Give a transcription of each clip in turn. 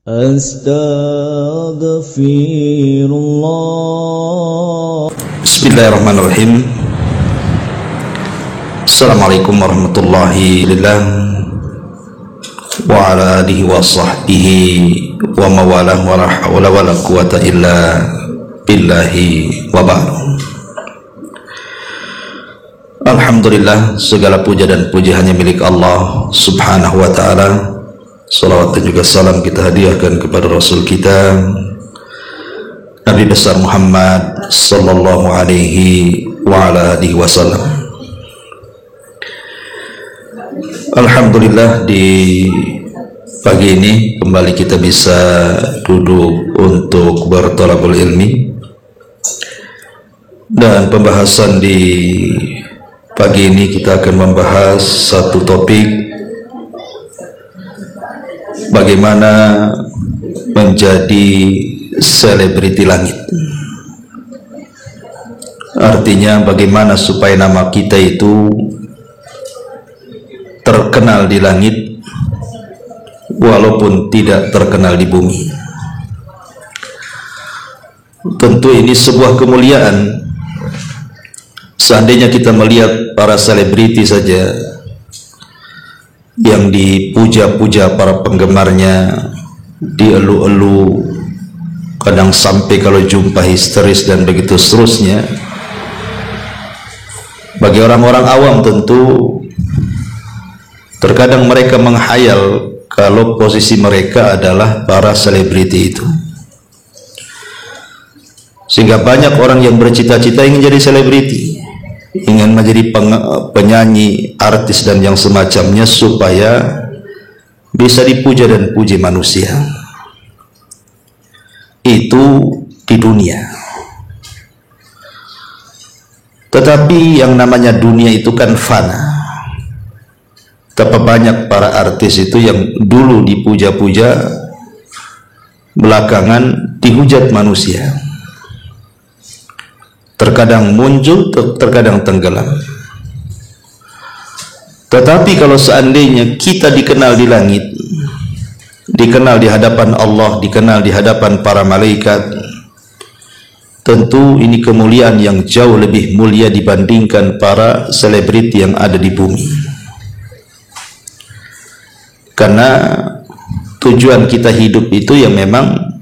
Astaghfirullah. Bismillahirrahmanirrahim. Assalamualaikum warahmatullahi wabarakatuh wa ala alihi wa sahbihi wa mawalah wa la hawla wa la quwata illa billahi wa ba'du. Alhamdulillah, segala puja dan puji hanya milik Allah subhanahu wa ta'ala. Salawat dan juga salam kita hadiahkan kepada Rasul kita Nabi besar Muhammad sallallahu alaihi wa ala alihi wasallam. Alhamdulillah, di pagi ini kembali kita bisa duduk untuk berthalabul ilmi, dan pembahasan di pagi ini kita akan membahas satu topik, bagaimana menjadi selebriti langit. Artinya bagaimana supaya nama kita itu terkenal di langit walaupun tidak terkenal di bumi. Tentu ini sebuah kemuliaan. Seandainya kita melihat para selebriti saja yang dipuja-puja para penggemarnya, dielu-elu, kadang sampai kalau jumpa histeris dan begitu seterusnya, bagi orang-orang awam tentu terkadang mereka menghayal kalau posisi mereka adalah para selebriti itu, sehingga banyak orang yang bercita-cita ingin jadi selebriti, ingin menjadi penyanyi, artis dan yang semacamnya supaya bisa dipuja dan puji manusia. Itu di dunia. Tetapi yang namanya dunia itu kan fana. Betapa banyak para artis itu yang dulu dipuja-puja, belakangan dihujat manusia. Terkadang muncul, terkadang tenggelam. Tetapi kalau seandainya kita dikenal di langit, dikenal di hadapan Allah, dikenal di hadapan para malaikat, tentu ini kemuliaan yang jauh lebih mulia dibandingkan para selebriti yang ada di bumi. Karena tujuan kita hidup itu yang memang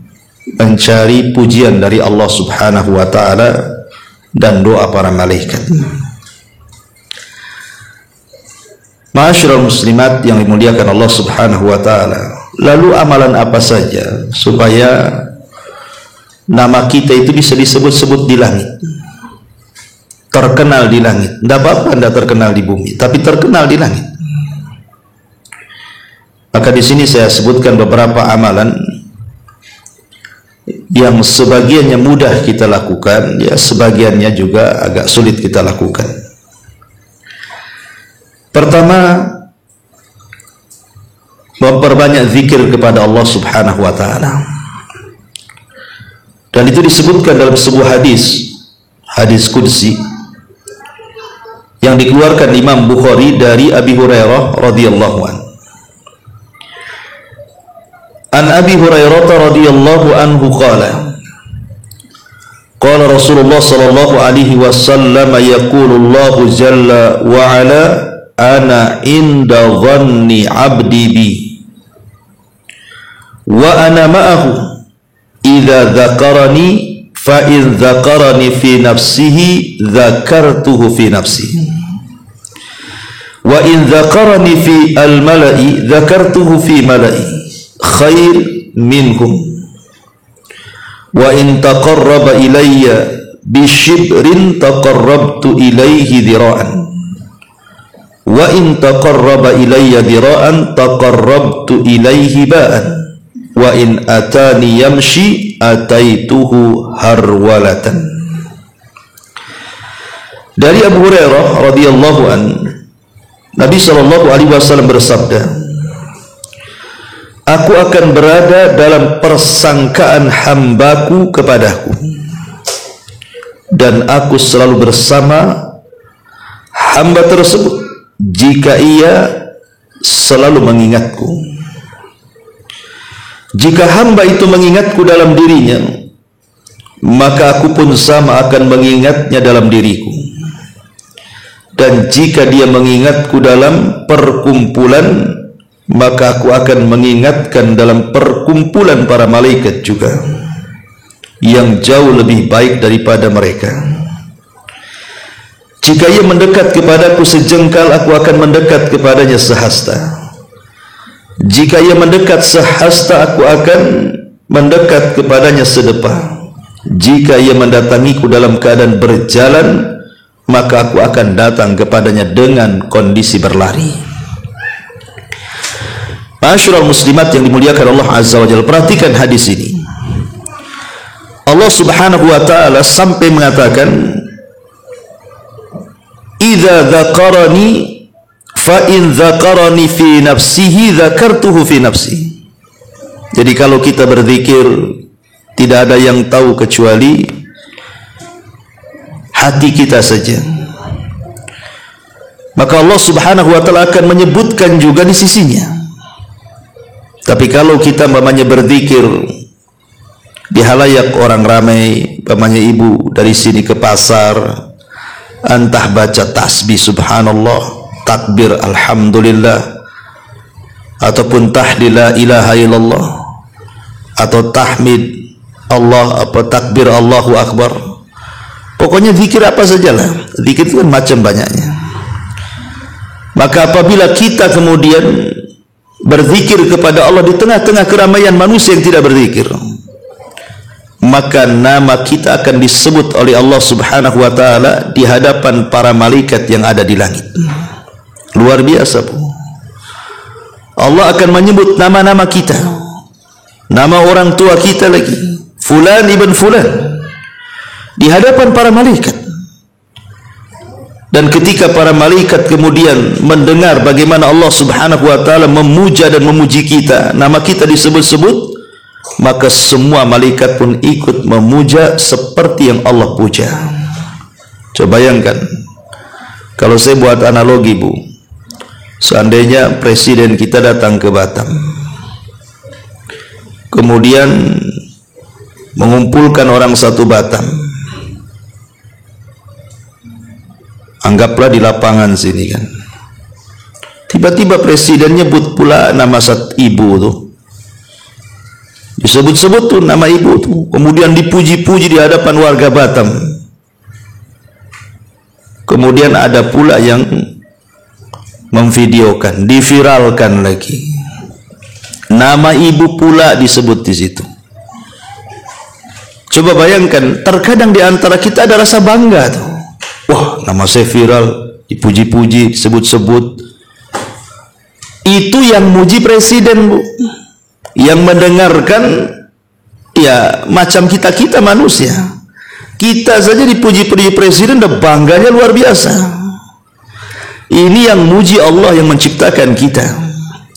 mencari pujian dari Allah subhanahu wa ta'ala dan doa para malaikat. Ma'asyiral muslimat yang dimuliakan Allah subhanahu wa ta'ala, lalu amalan apa saja supaya nama kita itu bisa disebut-sebut di langit, terkenal di langit? Tidak apa-apa Anda terkenal di bumi, tapi terkenal di langit. Maka di sini saya sebutkan beberapa amalan yang sebagiannya mudah kita lakukan, ya sebagiannya juga agak sulit kita lakukan. Pertama, memperbanyak zikir kepada Allah subhanahu wa ta'ala. Dan itu disebutkan dalam sebuah hadis qudsi yang dikeluarkan Imam Bukhari dari Abi Hurairah radhiyallahu anhu. An Abi Hurairah radhiyallahu anhu qala qala Rasulullah sallallahu alaihi wasallam yaqulu Allah jalla wa ala ana inda dhanni 'abdi bi wa ana ma'ahu idza dzakarani fa in dzakarani fi nafsihi dzakartuhu fi nafsi wa in dzakarani fi al-mala'i dzakartuhu fi mala'i khair minhum wa in taqarraba ilayya bi shibrin taqarrabtu ilayhi dhira'an wa in taqarraba ilayya dhira'an taqarrabtu ilayhi ba'an wa in atani yamshi ataituhu harwalatan. Dari Abu Hurairah radhiyallahu an, Nabi sallallahu alaihi wasallam bersabda, aku akan berada dalam persangkaan hambaku kepadaku, dan aku selalu bersama hamba tersebut jika ia selalu mengingatku. Jika hamba itu mengingatku dalam dirinya, maka aku pun sama akan mengingatnya dalam diriku. Dan jika dia mengingatku dalam perkumpulan, maka aku akan mengingatkan dalam perkumpulan para malaikat juga, yang jauh lebih baik daripada mereka. Jika ia mendekat kepadaku sejengkal, aku akan mendekat kepadanya sehasta. Jika ia mendekat sehasta, aku akan mendekat kepadanya sedepah. Jika ia mendatangiku dalam keadaan berjalan, maka aku akan datang kepadanya dengan kondisi berlari. Ma'asyiral muslimat yang dimuliakan Allah Azza wa Jalla, perhatikan hadis ini. Allah Subhanahu wa taala sampai mengatakan, "Idza dzakarani fa in dzakarani fi nafsihi dzakartuhu fi nafsi." Jadi kalau kita berzikir, tidak ada yang tahu kecuali hati kita saja. Maka Allah Subhanahu wa taala akan menyebutkan juga di sisinya. Tapi kalau kita umpamanya berzikir di halayak orang ramai, umpamanya ibu dari sini ke pasar, entah baca tasbih subhanallah, takbir alhamdulillah, ataupun tahlil la ilaha illallah, atau tahmid Allah, apa takbir Allahu akbar, pokoknya zikir apa sajalah. Zikir itu kan macam banyaknya. Maka apabila kita kemudian berzikir kepada Allah di tengah-tengah keramaian manusia yang tidak berzikir, maka nama kita akan disebut oleh Allah Subhanahu wa taala di hadapan para malaikat yang ada di langit. Luar biasa, Bu. Allah akan menyebut nama-nama kita, nama orang tua kita lagi, fulan ibn fulan, di hadapan para malaikat. Dan ketika para malaikat kemudian mendengar bagaimana Allah Subhanahu wa taala memuja dan memuji kita, nama kita disebut-sebut, maka semua malaikat pun ikut memuja seperti yang Allah puja. Coba bayangkan, kalau saya buat analogi, Bu, seandainya presiden kita datang ke Batam, kemudian mengumpulkan orang satu Batam, anggaplah di lapangan sini kan, tiba-tiba presiden nyebut pula nama satu ibu tuh, disebut-sebut tuh nama ibu tuh, kemudian dipuji-puji di hadapan warga Batam. Kemudian ada pula yang memvideokan, diviralkan lagi, nama ibu pula disebut di situ. Coba bayangkan, terkadang di antara kita ada rasa bangga tuh. Wah, nama saya viral, dipuji-puji, disebut-sebut. Itu yang muji presiden, Bu. Yang mendengarkan ya macam kita-kita manusia. Kita saja dipuji-puji presiden, udah bangganya luar biasa. Ini yang muji Allah yang menciptakan kita,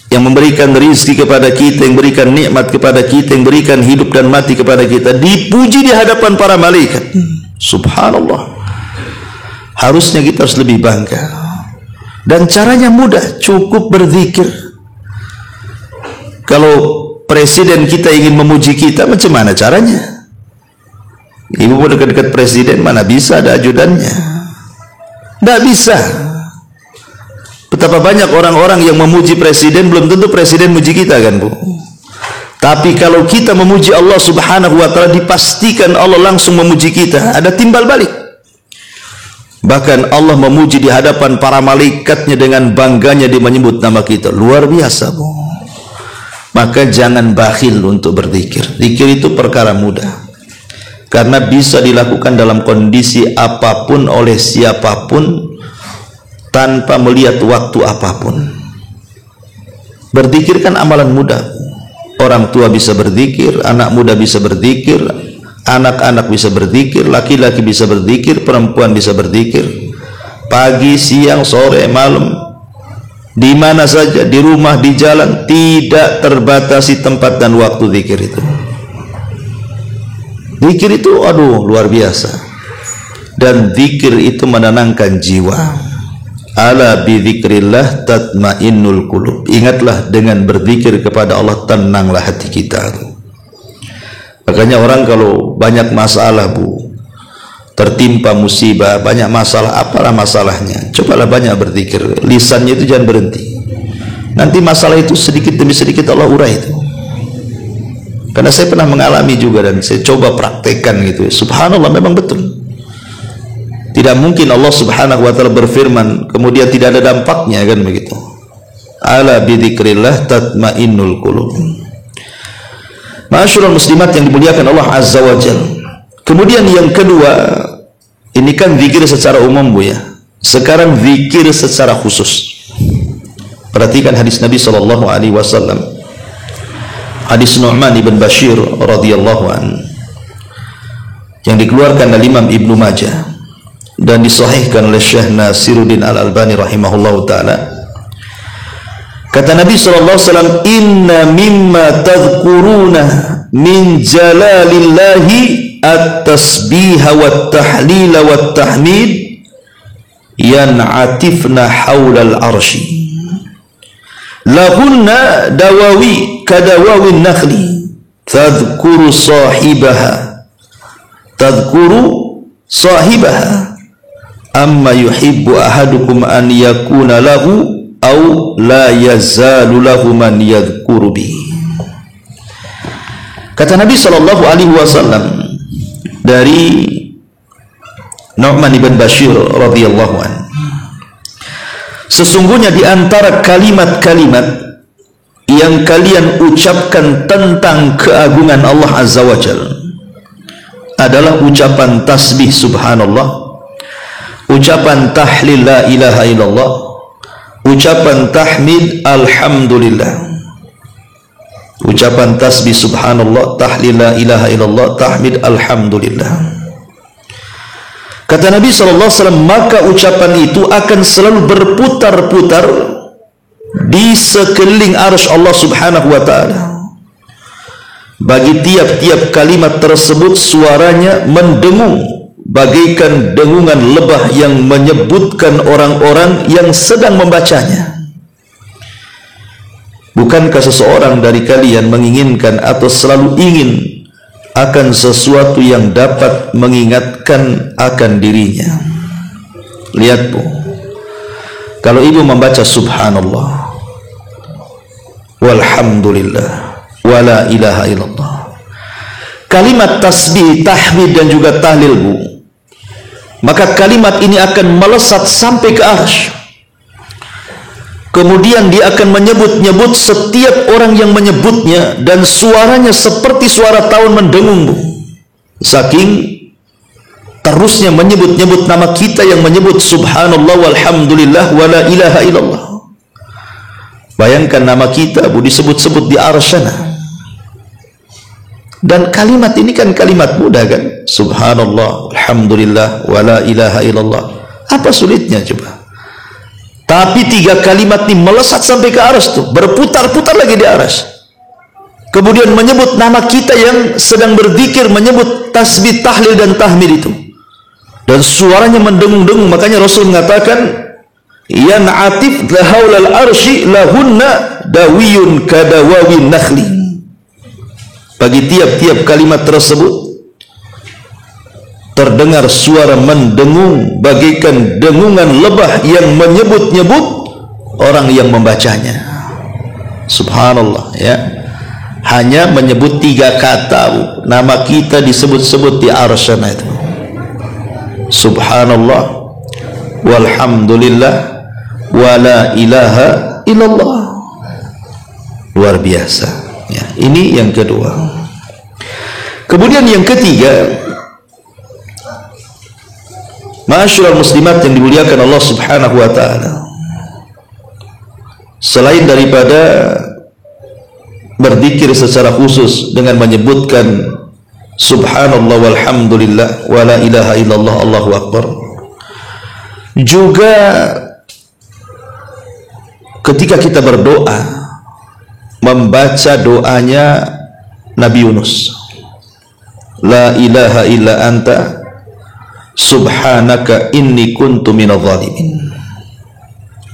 yang memberikan rezeki kepada kita, yang berikan nikmat kepada kita, yang berikan hidup dan mati kepada kita, dipuji di hadapan para malaikat. Subhanallah. Harusnya kita harus lebih bangga. Dan caranya mudah, cukup berzikir. Kalau presiden kita ingin memuji kita, macam mana caranya? Ibu pun dekat-dekat presiden, mana bisa ada ajudannya? Tidak bisa. Betapa banyak orang-orang yang memuji presiden, belum tentu presiden muji kita kan, Bu. Tapi kalau kita memuji Allah Subhanahu wa taala, dipastikan Allah langsung memuji kita, ada timbal balik. Bahkan Allah memuji di hadapan para malaikatnya dengan bangganya dia menyebut nama kita. Luar biasa, Bu. Maka jangan bakhil untuk berzikir. Zikir itu perkara mudah, karena bisa dilakukan dalam kondisi apapun oleh siapapun, tanpa melihat waktu apapun. Berzikir kan amalan mudah. Orang tua bisa berzikir, anak muda bisa berzikir, anak-anak bisa berzikir, laki-laki bisa berzikir, perempuan bisa berzikir, pagi, siang, sore, malam, di mana saja, di rumah, di jalan, tidak terbatasi tempat dan waktu zikir itu. Zikir itu aduh luar biasa. Dan zikir itu menenangkan jiwa. Ala bidzikrillah tatmainnul qulub. Ingatlah dengan berzikir kepada Allah tenanglah hati kita. Makanya orang kalau banyak masalah tertimpa musibah, banyak masalah, apalah masalahnya, cobalah banyak berzikir. Lisannya itu jangan berhenti. Nanti masalah itu sedikit demi sedikit Allah urai itu. Karena saya pernah mengalami juga dan saya coba praktekkan gitu. Subhanallah, memang betul. Tidak mungkin Allah Subhanahu wa taala berfirman kemudian tidak ada dampaknya, kan begitu. Ala bidzikrillah tatmainnul qulub. Ma'asyiral muslimat yang dimuliakan Allah Azza wa Jalla. Kemudian yang kedua, ini kan zikir secara umum ya. Sekarang zikir secara khusus. Perhatikan hadis Nabi sallallahu alaihi wasallam. Hadis Nu'man ibn Bashir radhiyallahu an yang dikeluarkan oleh Imam Ibnu Majah dan disahihkan oleh Syekh Nasiruddin Al-Albani rahimahullahu taala. Kata Nabi sallallahu alaihi wasallam, "Inna mimma tadhkuruna min jalalillahi at-tasbiha wat-tahlila wat-tahmid yan'atifna haulal arsy. Lahunna dawawi kadawawin nakhli tadhkuru sahibaha amma yuhibbu ahadukum an yakuna lahu au la yazalu lahu man yadhkuru bi." Kata Nabi sallallahu alaihi wasallam dari Nu'man ibn Bashir radhiyallahu an, sesungguhnya di antara kalimat-kalimat yang kalian ucapkan tentang keagungan Allah Azza wa Jalla adalah ucapan tasbih subhanallah, ucapan tahlil la ilaha illallah, ucapan tahmid alhamdulillah, ucapan tasbih subhanallah, tahlil la ilaha illallah, tahmid alhamdulillah. Kata Nabi SAW, maka ucapan itu akan selalu berputar-putar di sekeliling arsy Allah Subhanahu wa ta'ala. Bagi tiap-tiap kalimat tersebut suaranya mendengung bagaikan dengungan lebah yang menyebutkan orang-orang yang sedang membacanya. Bukankah seseorang dari kalian menginginkan atau selalu ingin akan sesuatu yang dapat mengingatkan akan dirinya? Lihat Bu, kalau ibu membaca subhanallah walhamdulillah wala ilaha illallah, kalimat tasbih, tahmid dan juga tahlil Bu, maka kalimat ini akan melesat sampai ke arsy. Kemudian dia akan menyebut-nyebut setiap orang yang menyebutnya, dan suaranya seperti suara tahun mendengung Bu. Saking terusnya menyebut-nyebut nama kita yang menyebut subhanallah walhamdulillah wala ilaha illallah. Bayangkan nama kita Bu disebut-sebut di arsyana. Dan kalimat ini kan kalimat mudah kan? Subhanallah, alhamdulillah, wala ilaha illallah. Apa sulitnya coba? Tapi tiga kalimat ini melesat sampai ke arsy tuh, berputar-putar lagi di arsy. Kemudian menyebut nama kita yang sedang berzikir, menyebut tasbih, tahlil dan tahmid itu. Dan suaranya mendengung-dengung. Makanya Rasul mengatakan, yan'atif lahaulal arsy lahunna dawiyun kadawawin nakhli. Bagi tiap-tiap kalimat tersebut terdengar suara mendengung bagaikan dengungan lebah yang menyebut-nyebut orang yang membacanya. Subhanallah ya. Hanya menyebut tiga kata Bu, nama kita disebut-sebut di arsyana itu. Subhanallah walhamdulillah wala ilaha illallah. Luar biasa ya. Ini yang kedua. Kemudian yang ketiga, ma'asyiral muslimat yang dimuliakan Allah Subhanahu wa ta'ala, selain daripada berzikir secara khusus dengan menyebutkan subhanallah walhamdulillah wala ilaha illallah Allahu akbar, juga ketika kita berdoa membaca doanya Nabi Yunus, la ilaha illa anta subhanaka inni kuntu minadh dhalimin.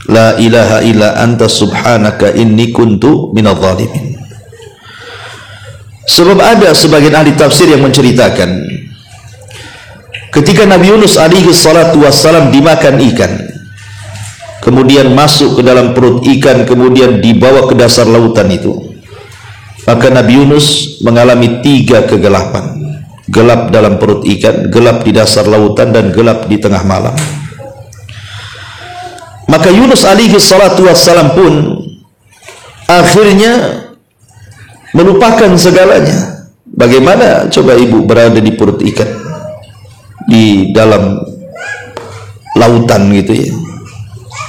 la ilaha illa anta subhanaka inni kuntu minadh dhalimin. Sebab ada sebagian ahli tafsir yang menceritakan ketika Nabi Yunus alaihi salatu wassalam dimakan ikan, kemudian masuk ke dalam perut ikan, kemudian dibawa ke dasar lautan itu, maka Nabi Yunus mengalami 3 kegelapan. Gelap dalam perut ikan, gelap di dasar lautan, dan gelap di tengah malam. Maka Yunus alaihi salatu wassalam pun akhirnya melupakan segalanya. Bagaimana coba ibu berada di perut ikan, di dalam lautan gitu ya,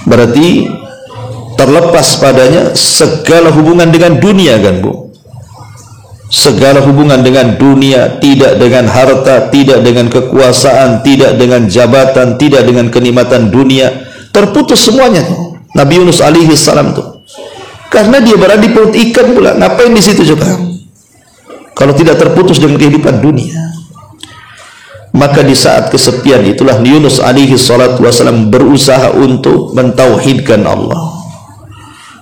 berarti terlepas padanya segala hubungan dengan dunia kan bu, segala hubungan dengan dunia, tidak dengan harta, tidak dengan kekuasaan, tidak dengan jabatan, tidak dengan kenikmatan dunia, terputus semuanya tuh Nabi Yunus alaihi salam tuh, karena dia berada di perut ikan pula. Ngapain di situ coba kalau tidak terputus dengan kehidupan dunia? Maka di saat kesepian itulah Yunus alaihi salatu wasallam berusaha untuk mentauhidkan Allah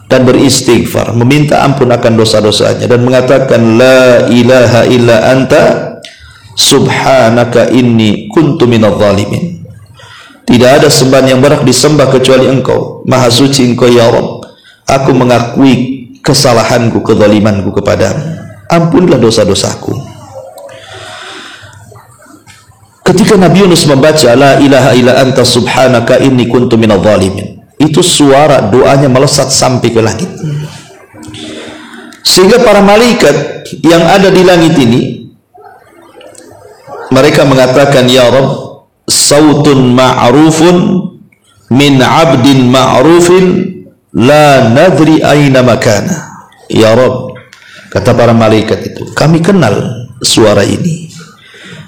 dan beristighfar, meminta ampun akan dosa-dosanya, dan mengatakan la ilaha illa anta subhanaka inni kuntu minadh dhalimin. Tidak ada sembahan yang berhak disembah kecuali Engkau, Maha Suci Engkau ya Rabb. Aku mengakui kesalahanku, kezalimanku kepadamu, ampunilah dosa-dosaku. Ketika Nabi Yunus membaca la ilaha illa anta subhanaka inni kuntu minadh dhalimin, itu suara doanya melesat sampai ke langit, sehingga para malaikat yang ada di langit ini mereka mengatakan ya Rabb, sautun ma'rufun min 'abdin ma'rufin la nadri aina makana. Ya Rabb, kata para malaikat itu, kami kenal suara ini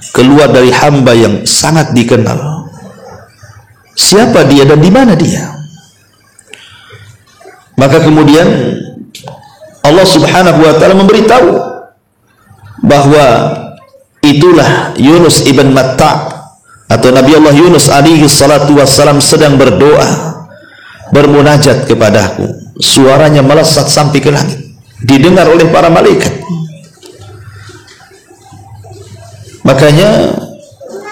keluar dari hamba yang sangat dikenal. Siapa dia dan di mana dia? Maka kemudian Allah subhanahu wa ta'ala memberitahu bahwa itulah Yunus ibn Matta' atau Nabi Allah Yunus alaihi salatu wassalam sedang berdoa, bermunajat kepadaku. Suaranya melesat sampai ke langit, didengar oleh para malaikat. Makanya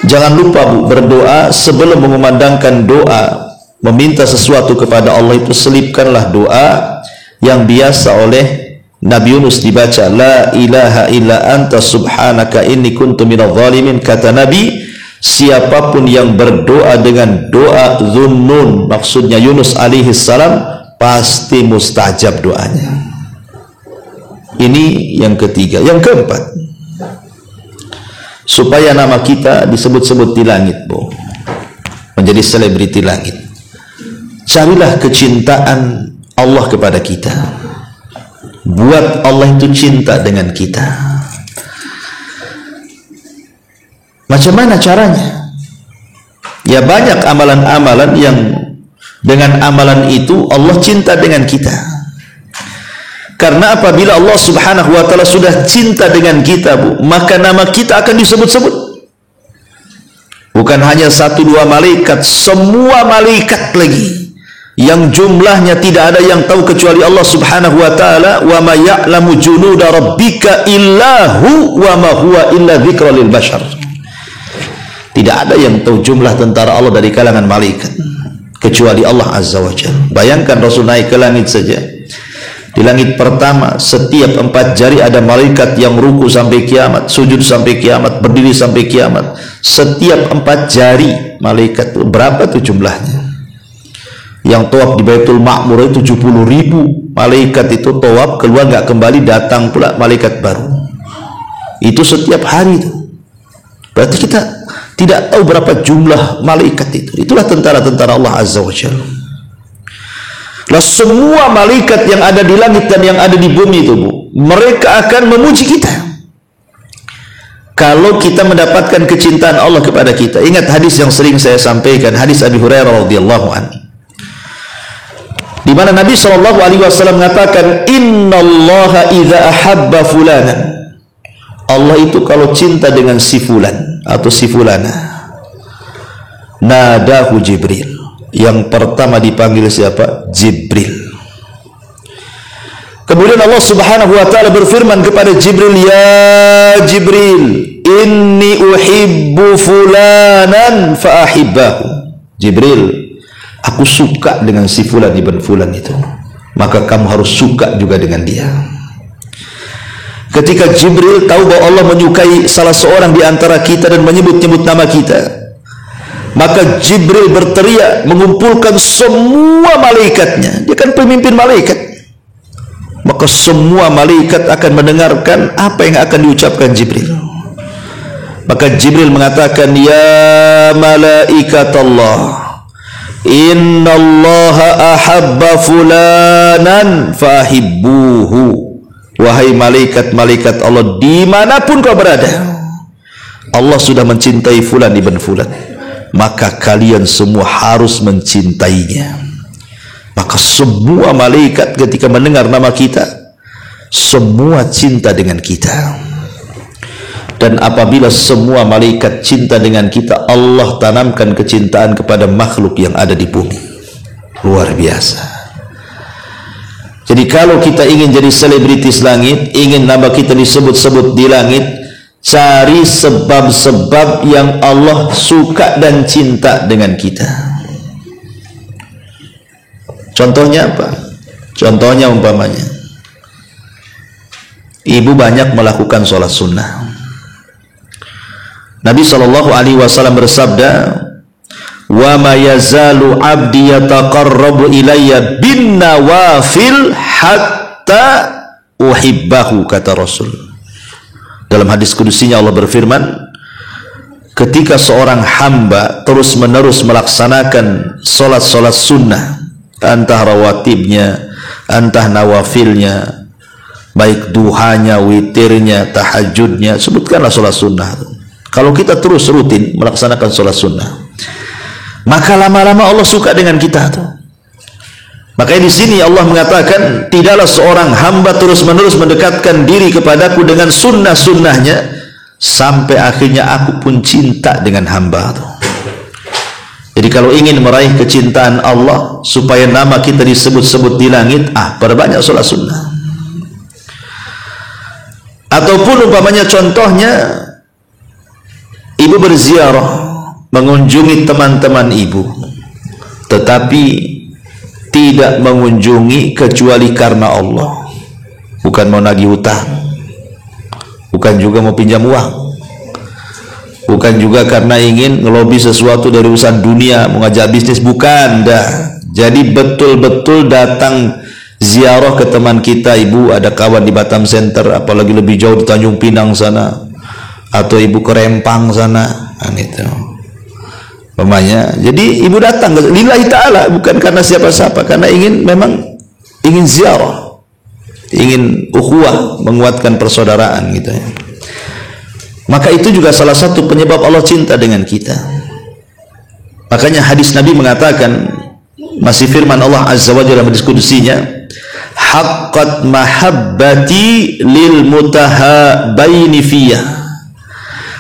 jangan lupa bu, berdoa sebelum mengumandangkan doa, meminta sesuatu kepada Allah itu selipkanlah doa yang biasa oleh Nabi Yunus dibaca, la ilaha illa anta subhanaka inni kuntu minadh dhalimin. Kata Nabi, siapapun yang berdoa dengan doa Dhunnun, maksudnya Yunus alaihi salam, pasti mustajab doanya. Ini yang ketiga. Yang keempat, supaya nama kita disebut-sebut di langit bu, menjadi selebriti langit, carilah kecintaan Allah kepada kita. Buat Allah itu cinta dengan kita. Macam mana caranya? Ya banyak amalan-amalan yang dengan amalan itu Allah cinta dengan kita. Karena apabila Allah subhanahu wa ta'ala sudah cinta dengan kita bu, maka nama kita akan disebut-sebut. Bukan hanya 1-2 malaikat, semua malaikat lagi, yang jumlahnya tidak ada yang tahu kecuali Allah subhanahu wa ta'ala. Wa ma ya'lamu junuda rabbika illahu wa ma huwa illa dzikra lil bashar. Tidak ada yang tahu jumlah tentara Allah dari kalangan malaikat kecuali Allah azza wa jalla. Bayangkan Rasul naik ke langit saja, di langit pertama setiap 4 jari ada malaikat yang ruku sampai kiamat, sujud sampai kiamat, berdiri sampai kiamat. Setiap 4 jari malaikat itu berapa tuh jumlahnya? Yang tawaf di Baitul Ma'mur itu 70.000 malaikat itu tawaf, keluar nggak kembali, datang pula malaikat baru. Itu setiap hari itu. Berarti kita tidak tahu berapa jumlah malaikat itu. Itulah tentara-tentara Allah azza wa jalla. Lah semua malaikat yang ada di langit dan yang ada di bumi itu bu, mereka akan memuji kita kalau kita mendapatkan kecintaan Allah kepada kita. Ingat hadis yang sering saya sampaikan, hadis Abi Hurairah radhiyallahu anhu, di mana Nabi SAW mengatakan, innallaha idza ahabba fulanan, Allah itu kalau cinta dengan si fulan atau si fulana, nadahu Jibril, Yang pertama dipanggil siapa? Jibril. Kemudian Allah Subhanahu wa taala berfirman kepada Jibril, "Ya Jibril, inni uhibbu fulanan fa ahibbahu." Jibril, aku suka dengan si fulan ibn fulan itu, maka kamu harus suka juga dengan dia. Ketika Jibril tahu bahwa Allah menyukai salah seorang di antara kita dan menyebut-nyebut nama kita, maka Jibril berteriak mengumpulkan semua malaikatnya. Dia kan pemimpin malaikat. Maka semua malaikat akan mendengarkan apa yang akan diucapkan Jibril. Maka Jibril mengatakan, "Ya malaikat Allah, inna Allah ahabba fulanan fahibbuhu." Wahai malaikat-malaikat Allah, dimanapun kau berada, Allah sudah mencintai fulan ibn fulan, maka kalian semua harus mencintainya. Maka semua malaikat ketika mendengar nama kita, semua cinta dengan kita. Dan apabila semua malaikat cinta dengan kita, Allah tanamkan kecintaan kepada makhluk yang ada di bumi. Luar biasa. Jadi kalau kita ingin jadi selebritis langit, ingin nama kita disebut-sebut di langit, cari sebab-sebab yang Allah suka dan cinta dengan kita. Contohnya apa? Contohnya umpamanya, ibu banyak melakukan sholat sunnah. Nabi SAW bersabda, "Wa ma yazalu 'abdi yataqarrabu ilayya bin nawafil hatta uhibbahu," kata Rasul. Dalam hadis kudusinya Allah berfirman, ketika seorang hamba terus-menerus melaksanakan sholat-sholat sunnah, entah rawatibnya, entah nawafilnya, baik duhanya, witirnya, tahajudnya, sebutkanlah sholat sunnah. Kalau kita terus rutin melaksanakan sholat sunnah, maka lama-lama Allah suka dengan kita tuh. Makanya di sini Allah mengatakan, tidaklah seorang hamba terus-menerus mendekatkan diri kepadaku dengan sunnah-sunnahnya sampai akhirnya aku pun cinta dengan hamba tuh. Jadi kalau ingin meraih kecintaan Allah, supaya nama kita disebut-sebut di langit, perbanyak sholat sunnah. Ataupun umpamanya contohnya, ibu berziarah, mengunjungi teman-teman ibu, tetapi tidak mengunjungi kecuali karena Allah. Bukan mau nagih hutang, bukan juga mau pinjam uang, bukan juga karena ingin ngelobi sesuatu dari urusan dunia, mengajak bisnis, bukan dah. Jadi betul-betul datang ziarah ke teman kita, ibu ada kawan di Batam Center, apalagi lebih jauh di Tanjung Pinang sana, atau ibu ke Rempang sana, itu namanya. Jadi ibu datang lillahi ta'ala, bukan karena siapa-siapa, karena ingin ziarah, ingin ukhuwah, menguatkan persaudaraan gitu ya. Maka itu juga salah satu penyebab Allah cinta dengan kita. Makanya hadis Nabi mengatakan, masih firman Allah Azza wa Jalla dalam hadis kudusinya, haqqat mahabbati lil mutahabbaini fiyya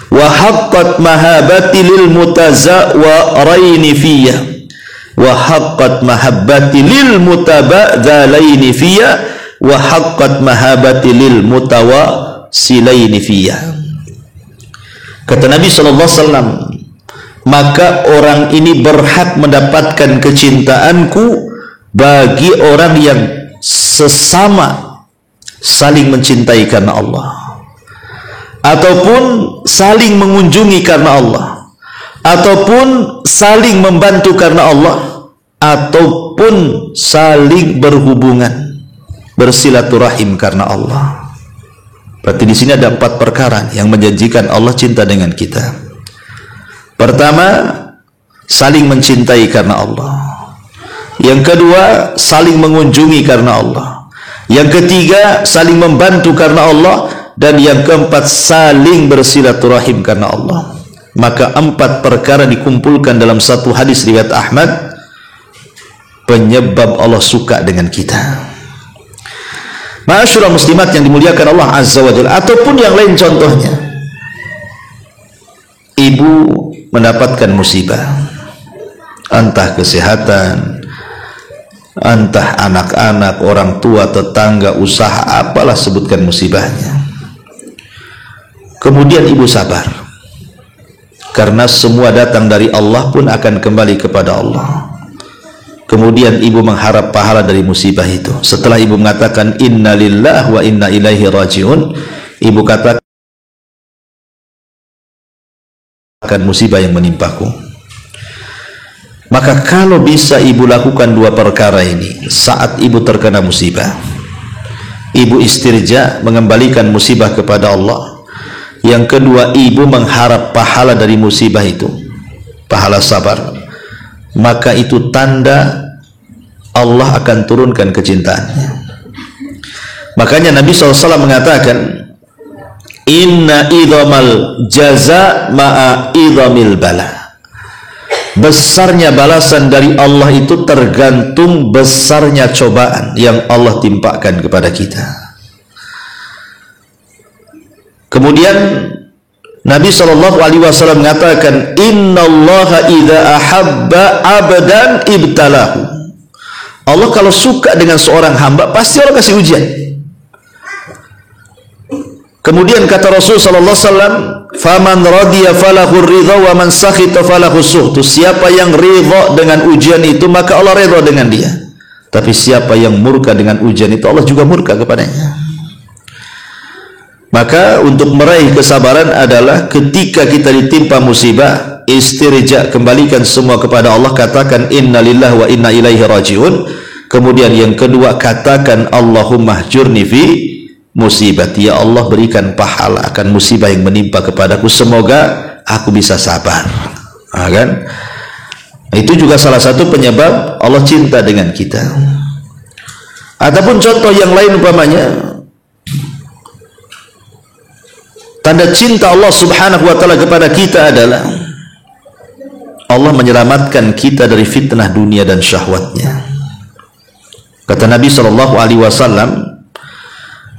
wa haqqat mahabbati lil mutazawwaraini fiyya wa haqqat mahabbati lil mutabadzalaini fiyya wa haqqat mahabbati lil mutawassilaini fiyya. Kata Nabi SAW, maka orang ini berhak mendapatkan kecintaanku bagi orang yang sesama saling mencintai karena Allah, ataupun saling mengunjungi karena Allah, ataupun saling membantu karena Allah, ataupun saling berhubungan, bersilaturahim karena Allah. Berarti di sini ada 4 perkara yang menjanjikan Allah cinta dengan kita. Pertama, saling mencintai karena Allah. Yang kedua, saling mengunjungi karena Allah. Yang ketiga, saling membantu karena Allah. Dan yang keempat, saling bersilaturahim karena Allah. Maka 4 perkara dikumpulkan dalam satu hadis riwayat Ahmad, penyebab Allah suka dengan kita. Ma'asyiral muslimat yang dimuliakan Allah Azza wa Jalla. Ataupun yang lain contohnya, ibu mendapatkan musibah, entah kesehatan, entah anak-anak, orang tua, tetangga, usaha, apalah sebutkan musibahnya. Kemudian ibu sabar, karena semua datang dari Allah pun akan kembali kepada Allah. Kemudian ibu mengharap pahala dari musibah itu. Setelah ibu mengatakan inna lillahi wa inna ilaihi rajiun, ibu katakan musibah yang menimpaku. Maka kalau bisa ibu lakukan dua perkara ini saat ibu terkena musibah, ibu istirja, mengembalikan musibah kepada Allah. Yang kedua, ibu mengharap pahala dari musibah itu, pahala sabar, maka itu tanda Allah akan turunkan kecintaannya. Makanya Nabi SAW mengatakan, inna idhamal jaza ma'a idhamil bala. Besarnya balasan dari Allah itu tergantung besarnya cobaan yang Allah timpakan kepada kita. Kemudian Nabi SAW mengatakan, innallaha idza ahabba abdan ibtalahu. Allah kalau suka dengan seorang hamba, pasti Allah kasih ujian. Kemudian kata Rasul sallallahu alaihi wasallam, "Faman radiya falahu ridha wa man sakhita falahu suhtu." Siapa yang ridha dengan ujian itu, maka Allah ridha dengan dia. Tapi siapa yang murka dengan ujian itu, Allah juga murka kepadanya. Maka untuk meraih kesabaran adalah ketika kita ditimpa musibah, istirja, kembalikan semua kepada Allah, katakan inna lillahi wa inna ilaihi rajiun. Kemudian yang kedua, katakan Allahumma hjurni fi musibati, ya Allah berikan pahala akan musibah yang menimpa kepadaku, semoga aku bisa sabar. Kan? Itu juga salah satu penyebab Allah cinta dengan kita. Ataupun contoh yang lain, umpamanya tanda cinta Allah subhanahu wa ta'ala kepada kita adalah Allah menyelamatkan kita dari fitnah dunia dan syahwatnya. Kata Nabi SAW,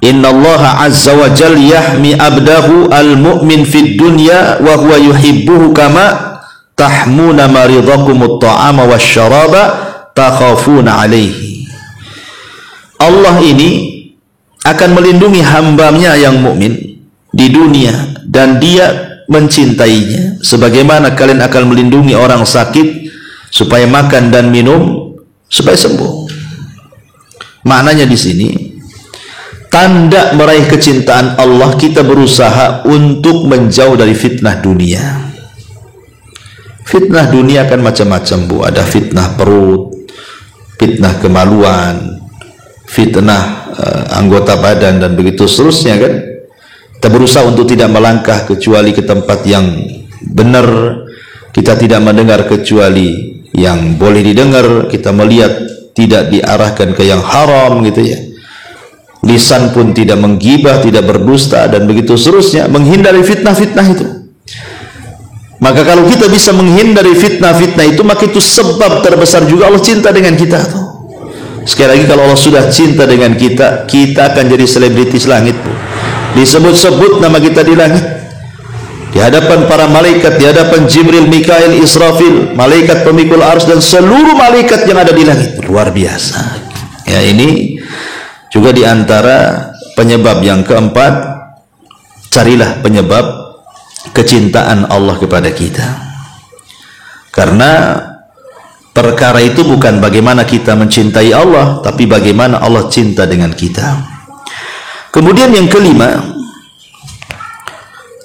inna Allah azza wa jal yahmi abdahu al-mu'min fid dunya wa huwa yuhibbuhu kama tahmuna maridakumut ta'ama wa syaraba takhafuna alaihi. Allah ini akan melindungi hambanya yang mukmin di dunia, dan dia mencintainya sebagaimana kalian akan melindungi orang sakit supaya makan dan minum supaya sembuh. Maknanya di sini, tanda meraih kecintaan Allah, kita berusaha untuk menjauh dari fitnah dunia. Fitnah dunia kan macam-macam, Bu. Ada fitnah perut, fitnah kemaluan, fitnah anggota badan, dan begitu seterusnya kan. Kita berusaha untuk tidak melangkah kecuali ke tempat yang benar. Kita tidak mendengar kecuali yang boleh didengar. Kita melihat tidak diarahkan ke yang haram gitu ya. Lisan pun tidak menggibah, tidak berdusta, dan begitu seterusnya, menghindari fitnah-fitnah itu. Maka kalau kita bisa menghindari fitnah-fitnah itu, maka itu sebab terbesar juga Allah cinta dengan kita tuh. Sekali lagi, kalau Allah sudah cinta dengan kita, kita akan jadi selebritis langit, Bu. Disebut-sebut nama kita di langit, di hadapan para malaikat, di hadapan Jibril, Mikail, Israfil, malaikat pemikul ars, dan seluruh malaikat yang ada di langit. Luar biasa ya. Ini juga diantara penyebab yang keempat, carilah penyebab kecintaan Allah kepada kita. Karena perkara itu bukan bagaimana kita mencintai Allah, tapi bagaimana Allah cinta dengan kita. Kemudian yang kelima,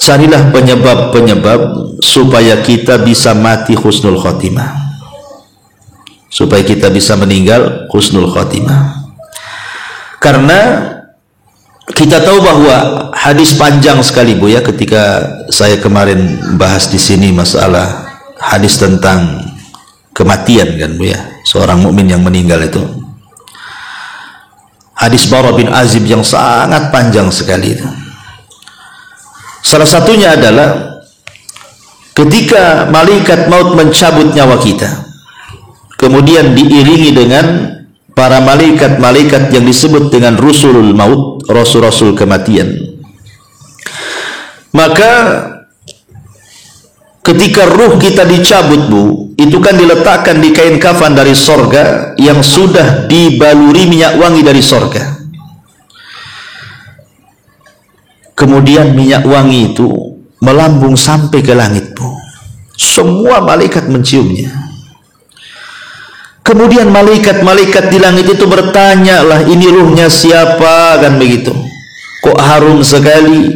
carilah penyebab-penyebab supaya kita bisa mati husnul khotimah, supaya kita bisa meninggal husnul khotimah. Karena kita tahu bahwa hadis panjang sekali, Bu ya, ketika saya kemarin bahas di sini masalah hadis tentang kematian kan, Bu ya, seorang mukmin yang meninggal itu. Hadis Bara bin Azib yang sangat panjang sekali itu. Salah satunya adalah ketika malaikat maut mencabut nyawa kita, kemudian diiringi dengan para malaikat-malaikat yang disebut dengan rusulul maut, rasul-rasul kematian. Maka ketika ruh kita dicabut, Bu, itu kan diletakkan di kain kafan dari sorga yang sudah dibaluri minyak wangi dari sorga. Kemudian minyak wangi itu melambung sampai ke langit, Bu. Semua malaikat menciumnya. Kemudian malaikat-malaikat di langit itu bertanya, lah ini ruhnya siapa, kan begitu. Kok harum sekali,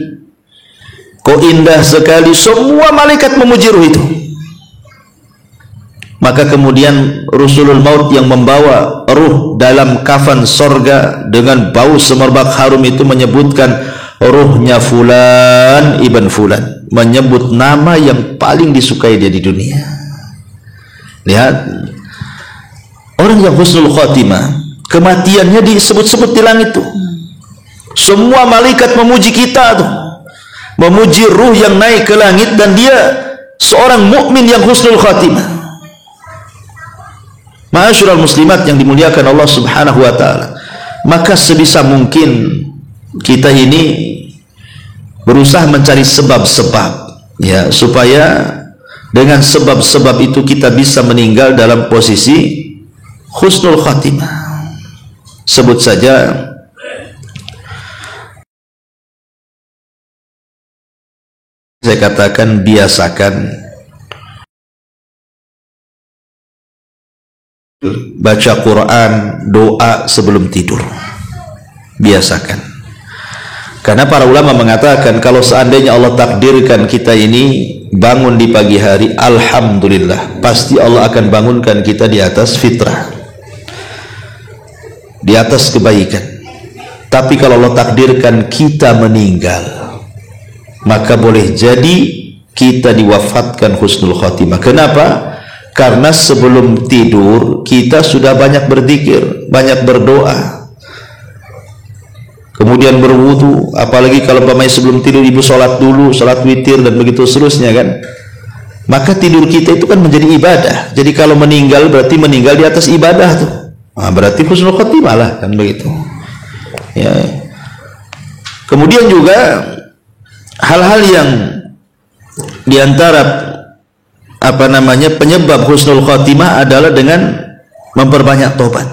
kok indah sekali. Semua malaikat memuji ruh itu. Maka kemudian Rasulul Maut yang membawa ruh dalam kafan sorga dengan bau semerbak harum itu menyebutkan ruhnya Fulan ibn Fulan, menyebut nama yang paling disukai dia di dunia. Lihat, orang yang husnul khatimah, kematiannya disebut-sebut di langit tuh. Semua malaikat memuji kita tuh, memuji ruh yang naik ke langit, dan dia seorang mukmin yang husnul khatimah. Ma'asyiral muslimat yang dimuliakan Allah Subhanahu wa taala, maka sebisa mungkin kita ini berusaha mencari sebab-sebab, ya, supaya dengan sebab-sebab itu kita bisa meninggal dalam posisi husnul khatimah. Sebut saja saya katakan, biasakan baca Quran, doa sebelum tidur. Biasakan. Karena para ulama mengatakan kalau seandainya Allah takdirkan kita ini bangun di pagi hari, alhamdulillah, pasti Allah akan bangunkan kita di atas fitrah, di atas kebaikan. Tapi kalau Allah takdirkan kita meninggal, maka boleh jadi kita diwafatkan husnul khatimah. Kenapa? Karena sebelum tidur kita sudah banyak berzikir, banyak berdoa, kemudian berwudu. Apalagi kalau pemain sebelum tidur ibu sholat dulu, sholat witir dan begitu seterusnya, kan? Maka tidur kita itu kan menjadi ibadah. Jadi kalau meninggal berarti meninggal di atas ibadah tuh. Nah, berarti husnul khatimah lah, kan begitu. Ya. Kemudian juga hal-hal yang diantara penyebab husnul khatimah adalah dengan memperbanyak tobat.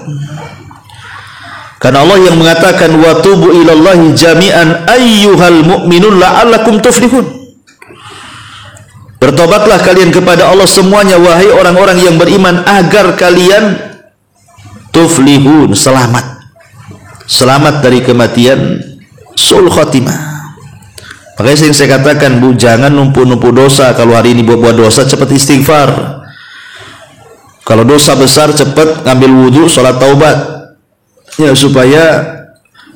Karena Allah yang mengatakan wa tubu ilallahi jami'an ayyuhal mu'minun la'allakum tuflihun. Bertobatlah kalian kepada Allah semuanya wahai orang-orang yang beriman agar kalian tuflihun, selamat. Selamat dari kematian, su'ul khatimah. Makanya saya katakan, Bu, jangan numpuk-numpuk dosa. Kalau hari ini buat dosa, cepat istighfar. Kalau dosa besar, cepat ngambil wudhu, sholat taubat, ya, supaya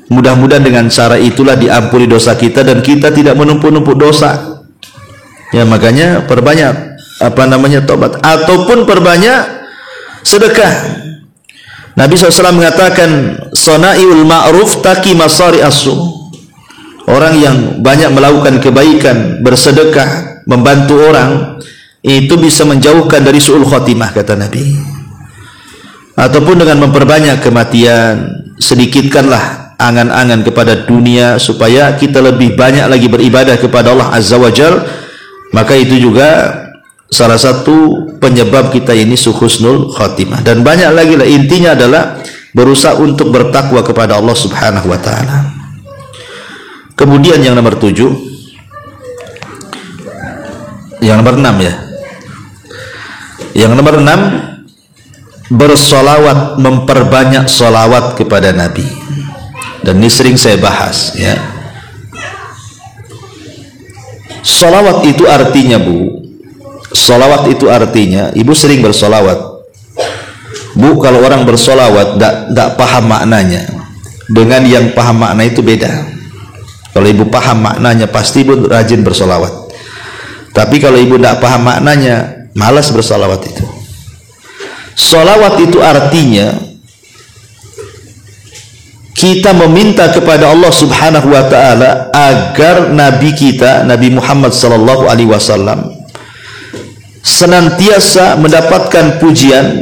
mudah-mudahan dengan cara itulah diampuni dosa kita dan kita tidak menumpuk-numpuk dosa. Ya, makanya perbanyak taubat ataupun perbanyak sedekah. Nabi SAW mengatakan, sonaiul ma'ruf taki masari asu. Orang yang banyak melakukan kebaikan, bersedekah, membantu orang, itu bisa menjauhkan dari su'ul khatimah, kata Nabi. Ataupun dengan memperbanyak kematian, sedikitkanlah angan-angan kepada dunia supaya kita lebih banyak lagi beribadah kepada Allah Azza wa Jal. Maka itu juga salah satu penyebab kita ini husnul khatimah. Dan banyak lagi lah, intinya adalah berusaha untuk bertakwa kepada Allah Subhanahu wa taala. Kemudian yang nomor 7, yang nomor 6 ya. Yang nomor 6, bersolawat, memperbanyak solawat kepada Nabi. Dan ini sering saya bahas, ya. Solawat itu artinya, Bu, solawat itu artinya, ibu sering bersolawat, Bu. Kalau orang bersolawat tidak paham maknanya, dengan yang paham makna itu beda. Kalau ibu paham maknanya, pasti ibu rajin bersolawat. Tapi kalau ibu tidak paham maknanya, malas bersolawat itu. Solawat itu artinya kita meminta kepada Allah Subhanahu wa taala agar Nabi kita, Nabi Muhammad sallallahu alaihi wasallam, senantiasa mendapatkan pujian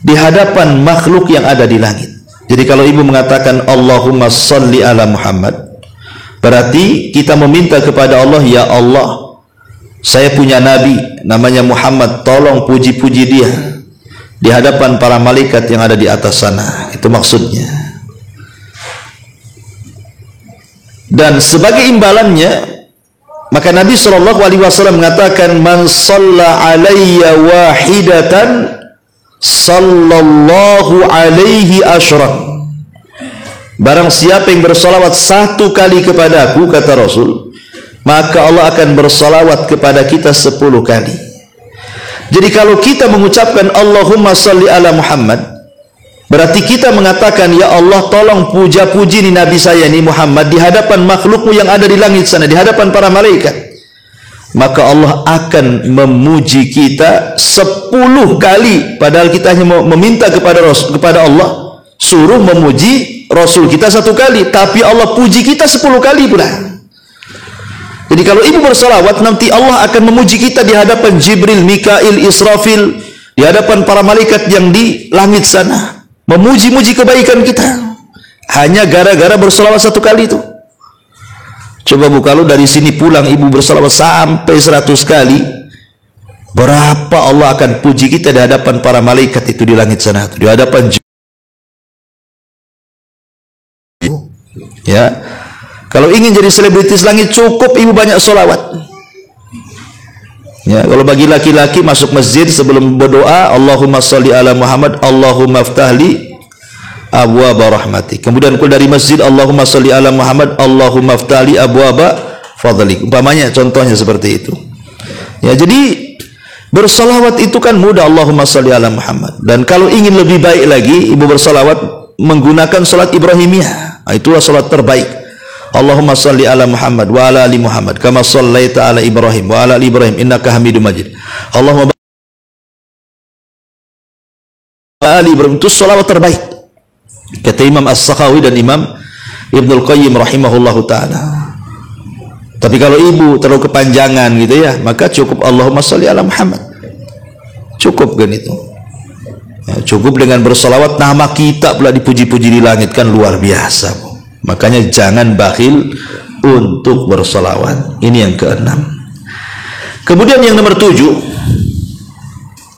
di hadapan makhluk yang ada di langit. Jadi kalau ibu mengatakan Allahumma sholli ala Muhammad, berarti kita meminta kepada Allah, ya Allah, Saya punya nabi namanya Muhammad, tolong puji-puji dia di hadapan para malaikat yang ada di atas sana. Itu maksudnya. Dan sebagai imbalannya, maka Nabi SAW mengatakan, man shalla alayya wahidatan sallallahu alaihi asyran. Barang siapa yang bersalawat satu kali kepadaku, kata Rasul, maka Allah akan bersalawat kepada kita 10 kali. Jadi kalau kita mengucapkan Allahumma salli ala Muhammad, berarti kita mengatakan, ya Allah, tolong puja-puji ni Nabi saya ni Muhammad di hadapan makhlukmu yang ada di langit sana, di hadapan para malaikat. Maka Allah akan memuji kita 10 kali, padahal kita hanya meminta kepada Allah suruh memuji Rasul kita 1 kali, tapi Allah puji kita 10 kali pula. Jadi kalau ibu bersalawat, nanti Allah akan memuji kita di hadapan Jibril, Mikail, Israfil, di hadapan para malaikat yang di langit sana, memuji-muji kebaikan kita hanya gara-gara bersalawat 1 kali itu. Coba bu, kalau dari sini pulang ibu bersalawat sampai 100 kali, berapa Allah akan puji kita di hadapan para malaikat itu di langit sana, di hadapan ya. Kalau ingin jadi selebritis langit, cukup ibu banyak salawat. Ya, kalau bagi laki-laki masuk masjid sebelum berdoa, Allahumma sholli ala Muhammad, Allahumma ftahli abwaaba rahmatik. Kemudian kalau dari masjid, Allahumma sholli ala Muhammad, Allahumma ftahli abwaaba fadlik. Umpamanya contohnya seperti itu. Ya, jadi bersalawat itu kan mudah, Allahumma sholli ala Muhammad. Dan kalau ingin lebih baik lagi, ibu bersalawat menggunakan salat Ibrahimiyah. Itulah salat terbaik. Allahumma salli ala Muhammad wa ala ali Muhammad kama sallaita ala Ibrahim wa ala ali Ibrahim innaka Hamidum Majid. Allahumma ali Ibrahim. Itu salawat terbaik, kata Imam As-Sakhawi dan Imam Ibnul Qayyim rahimahullahu ta'ala. Tapi kalau ibu terlalu kepanjangan gitu ya, maka cukup Allahumma salli ala Muhammad, cukup kan itu ya. Cukup dengan bersalawat, nama kita pula dipuji-puji di langit, kan luar biasa bu. Makanya jangan bakhil untuk bersalawat. Ini yang ke-6. Kemudian yang nomor 7,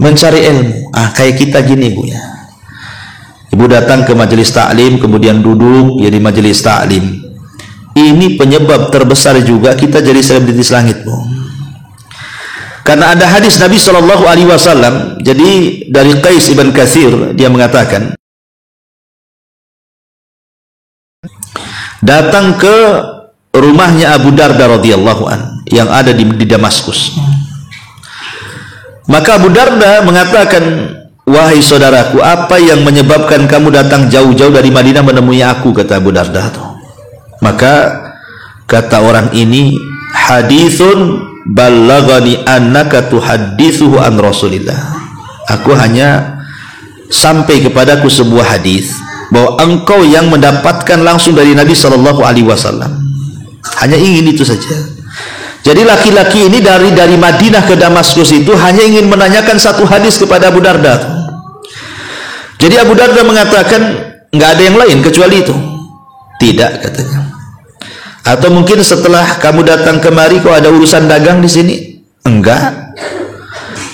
mencari ilmu. Kayak kita gini bu ya, ibu datang ke majelis taklim, kemudian duduk ya di majelis taklim. Ini penyebab terbesar juga kita jadi selebritis langit bu. Karena ada hadis Nabi SAW. Jadi dari Qais ibn Katsir, dia mengatakan, datang ke rumahnya Abu Darda radhiyallahu an yang ada di Damaskus. Maka Abu Darda mengatakan, wahai saudaraku, apa yang menyebabkan kamu datang jauh-jauh dari Madinah menemui aku, kata Abu Darda. Maka kata orang ini, hadithun ballagani annaka tuhaddithuhu an Rasulillah. Aku hanya sampai kepadaku sebuah hadis bahwa engkau yang mendapatkan langsung dari Nabi SAW. Hanya ingin itu saja. Jadi laki-laki ini dari Madinah ke Damaskus itu hanya ingin menanyakan satu hadis kepada Abu Darda. Jadi Abu Darda mengatakan, nggak ada yang lain kecuali itu. Tidak, katanya. Atau mungkin setelah kamu datang kemari kau ada urusan dagang di sini? Enggak.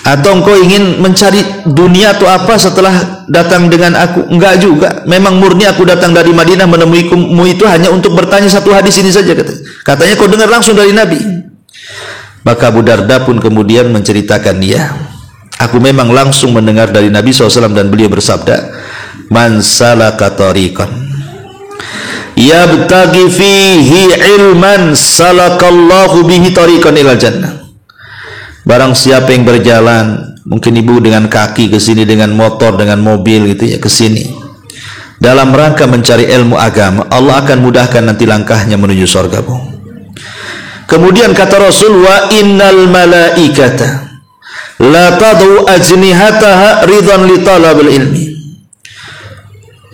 Atau engkau ingin mencari dunia atau apa setelah datang dengan aku? Enggak juga. Memang murni aku datang dari Madinah menemuimu itu hanya untuk bertanya satu hadis ini saja, katanya kau dengar langsung dari Nabi. Maka Abu Darda pun kemudian menceritakan dia, aku memang langsung mendengar dari Nabi SAW dan beliau bersabda, man salaka tariqan yabtaghi fihi ilman salakallahu bihi tariqan ilal jannah. Barang siapa yang berjalan, mungkin ibu dengan kaki ke sini, dengan motor, dengan mobil gitu ya ke sini, dalam rangka mencari ilmu agama, Allah akan mudahkan nanti langkahnya menuju surga bu. Kemudian kata Rasul, wa innal malaikata la tad'u ajnihataha ridhan li talabil ilmi.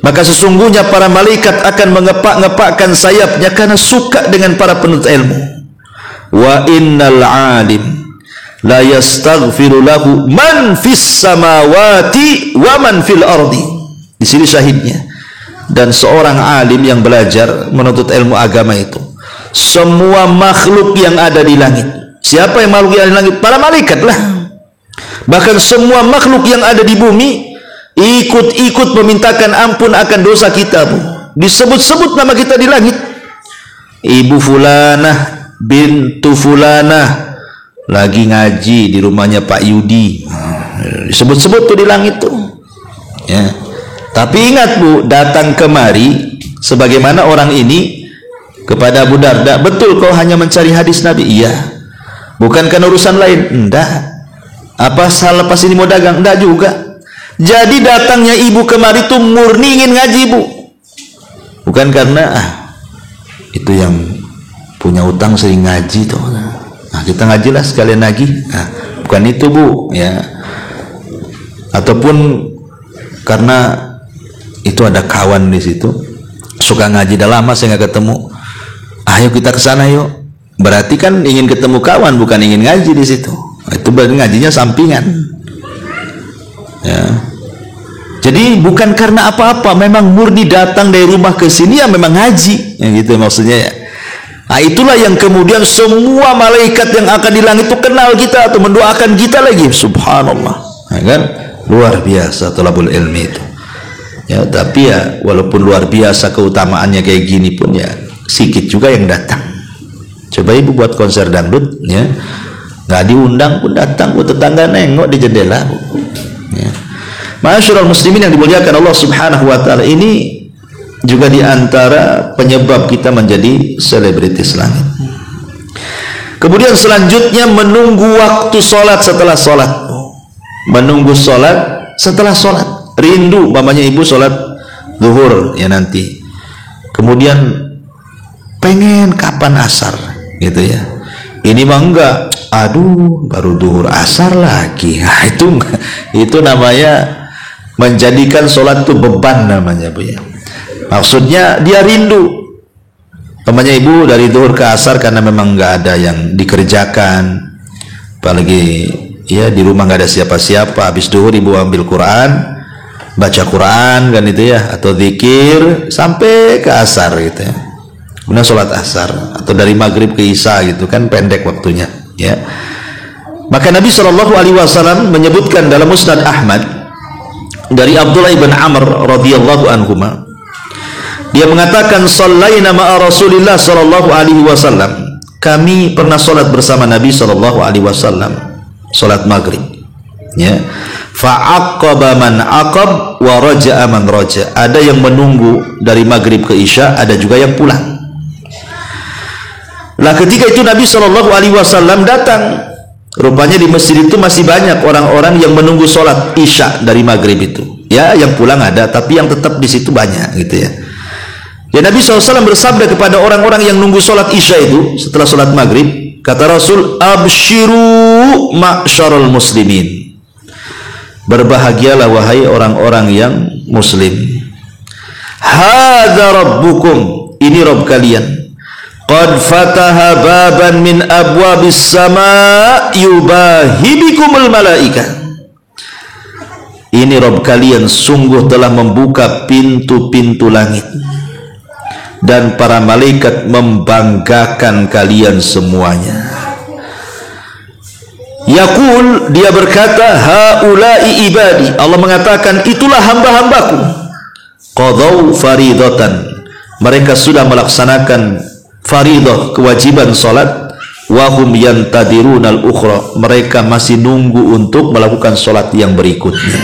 Maka sesungguhnya para malaikat akan mengepak-ngepakkan sayapnya karena suka dengan para penuntut ilmu. Wa innal alim la yastaghfiru lahu man fis samawati wa man fil ardi. Di sini syahidnya. Dan seorang alim yang belajar menuntut ilmu agama itu, semua makhluk yang ada di langit Siapa yang makhluk yang ada di langit? Para malaikat lah. Bahkan semua makhluk yang ada di bumi ikut-ikut memintakan ampun akan dosa kita, Bu. Disebut-sebut nama kita di langit. Ibu fulanah bintu fulanah lagi ngaji di rumahnya Pak Yudi. Disebut-sebut tuh di langit tuh. Ya. Tapi ingat, Bu, datang kemari sebagaimana orang ini kepada Abu Darda, betul kau hanya mencari hadis Nabi? Iya. Bukan karena urusan lain? Enggak. Apa salah pas ini mau dagang? Enggak juga. Jadi datangnya ibu kemari itu murni ingin ngaji, Bu. Bukan karena itu yang punya utang sering ngaji tuh. Nah, kita ngajilah sekalian lagi. Nah, bukan itu, Bu, ya. Ataupun karena itu ada kawan di situ suka ngaji, dah lama saya nggak ketemu. Ayo kita ke sana yuk. Berarti kan ingin ketemu kawan, bukan ingin ngaji di situ. Itu berarti ngajinya sampingan. Ya. Jadi bukan karena apa-apa, memang murni datang dari rumah ke sini ya memang ngaji, ya gitu maksudnya ya. Nah, itulah yang kemudian semua malaikat yang akan di langit itu kenal kita atau mendoakan kita lagi. Subhanallah, ya kan? Luar biasa thalabul ilmi itu. Ya, tapi ya walaupun luar biasa keutamaannya kayak gini pun ya sedikit juga yang datang. Coba ibu buat konser dangdut, ya nggak diundang pun datang, bu, tetangga nengok di jendela, bu. Ya. Ma'asyiral muslimin yang dimuliakan Allah Subhanahu wa taala, ini juga diantara penyebab kita menjadi selebritis langit. Kemudian selanjutnya menunggu waktu sholat setelah sholat, menunggu sholat setelah sholat, rindu mamanya ibu sholat zuhur ya nanti, kemudian pengen kapan asar gitu ya. Ini mah enggak, aduh baru zuhur asar lagi. Nah, itu namanya menjadikan sholat itu beban namanya, Bu ya. Maksudnya dia rindu namanya ibu dari zuhur ke asar karena memang enggak ada yang dikerjakan, apalagi ya di rumah nggak ada siapa-siapa. Habis zuhur ibu ambil Quran, baca Quran kan itu ya, atau zikir sampai ke asar gitu ya. Kemudian sholat asar atau dari maghrib ke isya gitu kan, pendek waktunya ya. Maka Nabi SAW menyebutkan dalam Musnad Ahmad dari Abdullah ibn Amr radhiyallahu anhuma, dia mengatakan shallaina ma'a Rasulillah sallallahu alaihi wasallam, kami pernah salat bersama Nabi sallallahu alaihi wasallam, salat maghrib ya. Fa'aqaba man aqab wa raja'a man raja', ada yang menunggu dari maghrib ke isya, ada juga yang pulang. Lah ketika itu Nabi SAW datang, rupanya di masjid itu masih banyak orang-orang yang menunggu sholat isya dari maghrib itu. Ya, yang pulang ada, tapi yang tetap di situ banyak gitu ya. Ya, Nabi SAW bersabda kepada orang-orang yang nunggu sholat isya itu setelah sholat maghrib, kata Rasul, abshiru ma'syarul muslimin, berbahagialah wahai orang-orang yang muslim. Hadza rabbukum, ini Rabb kalian. Qad fataha baban min abwabis sama yubahibikumul malaika. Ini Rabb kalian sungguh telah membuka pintu-pintu langit dan para malaikat membanggakan kalian semuanya. Yaqul, dia berkata, haula'i ibadi, Allah mengatakan itulah hamba-hambaku. Qadau faridatan, mereka sudah melaksanakan faridah, kewajiban salat. Wahum yantadirunal ukhra, mereka masih nunggu untuk melakukan salat yang berikutnya.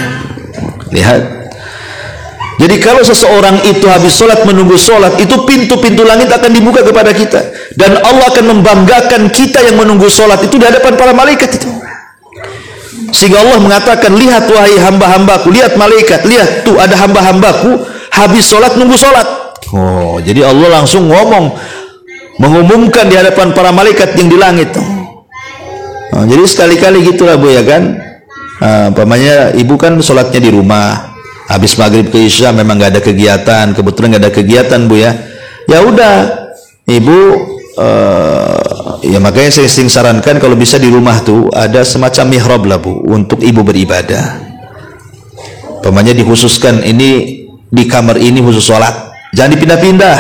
Lihat, jadi kalau seseorang itu habis salat menunggu salat, itu pintu-pintu langit akan dibuka kepada kita, dan Allah akan membanggakan kita yang menunggu salat itu di hadapan para malaikat itu. Sehingga Allah mengatakan, lihat wahai hamba-hambaku, lihat malaikat, lihat tuh ada hamba-hambaku habis salat nunggu salat. Oh, jadi Allah langsung ngomong, mengumumkan di hadapan para malaikat yang di langit. Nah, jadi sekali-kali gitulah, Bu ya kan. Umpamanya ibu kan sholatnya di rumah, habis maghrib ke isya memang nggak ada kegiatan, kebetulan nggak ada kegiatan, Bu ya. Ya udah, ibu ya makanya saya sering sarankan kalau bisa di rumah tuh ada semacam mihrab lah, Bu, untuk ibu beribadah. Umpamanya dikhususkan ini di kamar ini khusus sholat, jangan dipindah-pindah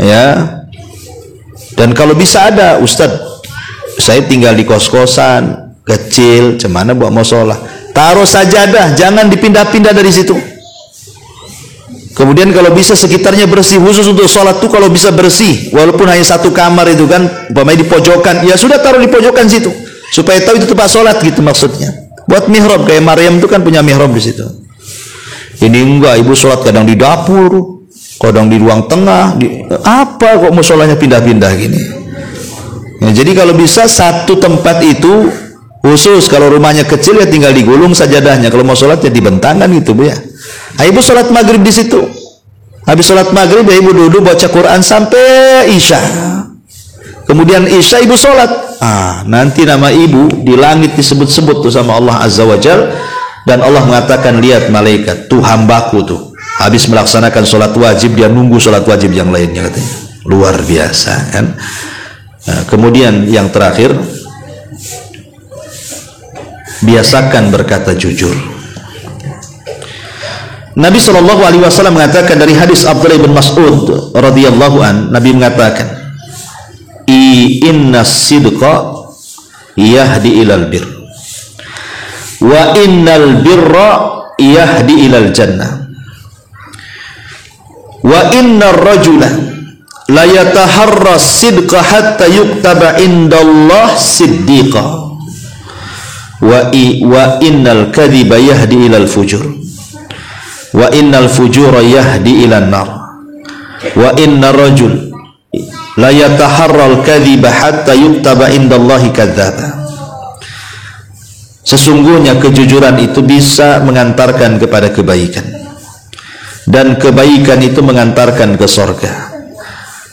ya. Dan kalau bisa ada ustadz saya tinggal di kos-kosan kecil, cemana buat musola, taruh sajadah, jangan dipindah-pindah dari situ. Kemudian kalau bisa sekitarnya bersih, khusus untuk sholat tuh kalau bisa bersih, walaupun hanya satu kamar itu kan, umpamanya di pojokan, ya sudah taruh di pojokan situ, supaya tahu itu tempat sholat gitu maksudnya. Buat mihrab, kayak Maryam itu kan punya mihrab di situ. Ini enggak, ibu sholat kadang di dapur, kadang di ruang tengah, apa kok musolanya pindah-pindah gini? Ya, jadi kalau bisa satu tempat itu khusus, kalau rumahnya kecil ya tinggal digulung sajadahnya, kalau mau sholat ya dibentangkan gitu bu ya. Nah, ibu sholat maghrib di situ, habis sholat maghrib ya ibu duduk baca Quran sampai isya, kemudian isya ibu sholat. Nanti nama ibu di langit disebut-sebut tuh sama Allah Azza wa Jal, dan Allah mengatakan, lihat malaikat tuh hambaku tuh habis melaksanakan sholat wajib, dia nunggu sholat wajib yang lainnya, katanya. Luar biasa kan. Nah, kemudian yang terakhir, biasakan berkata jujur. Nabi SAW mengatakan dari hadis Abdullah bin Mas'ud radhiyallahu an, Nabi mengatakan, inna sidqa yahdi ilal bir, wa innal birra yahdi ilal jannah, wa innar rajula la yataharra sidqa hatta yuktaba indallah siddiqa, wa innal kadhiba yahdi ilal fujur, wa innal fujura yahdi ilan nar, wa innar rajul la yataharral kadhiba hatta yuktaba indallahi kadzdzaba. Sesungguhnya kejujuran itu bisa mengantarkan kepada kebaikan, dan kebaikan itu mengantarkan ke surga.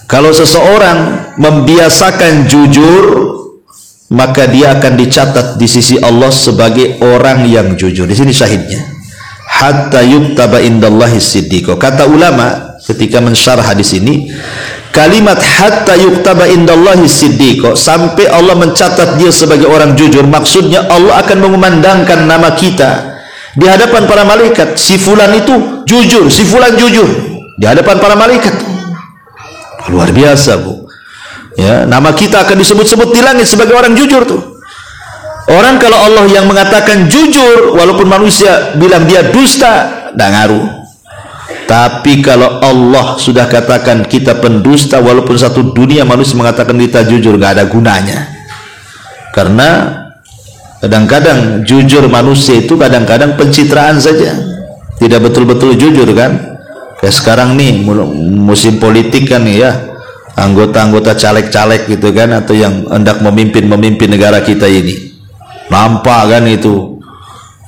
Kalau seseorang membiasakan jujur, maka dia akan dicatat di sisi Allah sebagai orang yang jujur. Di sini syahidnya, hatta yuktaba indallahi siddiqo. Kata ulama ketika mensyarah hadis ini, kalimat hatta yuktaba indallahi siddiqo, sampai Allah mencatat dia sebagai orang jujur, maksudnya Allah akan mengumandangkan nama kita di hadapan para malaikat. Si fulan itu jujur, si fulan jujur di hadapan para malaikat. Luar biasa bu ya, nama kita akan disebut-sebut di langit sebagai orang jujur tuh. Orang kalau Allah yang mengatakan jujur, walaupun manusia bilang dia dusta, tidak ngaruh. Tapi kalau Allah sudah katakan kita pendusta, walaupun satu dunia manusia mengatakan kita jujur, nggak ada gunanya. Karena kadang-kadang jujur manusia itu kadang-kadang pencitraan saja, tidak betul-betul jujur kan. Kayak sekarang nih musim politik kan ya, anggota-anggota caleg-caleg gitu kan, atau yang hendak memimpin negara kita ini. Nampak kan itu,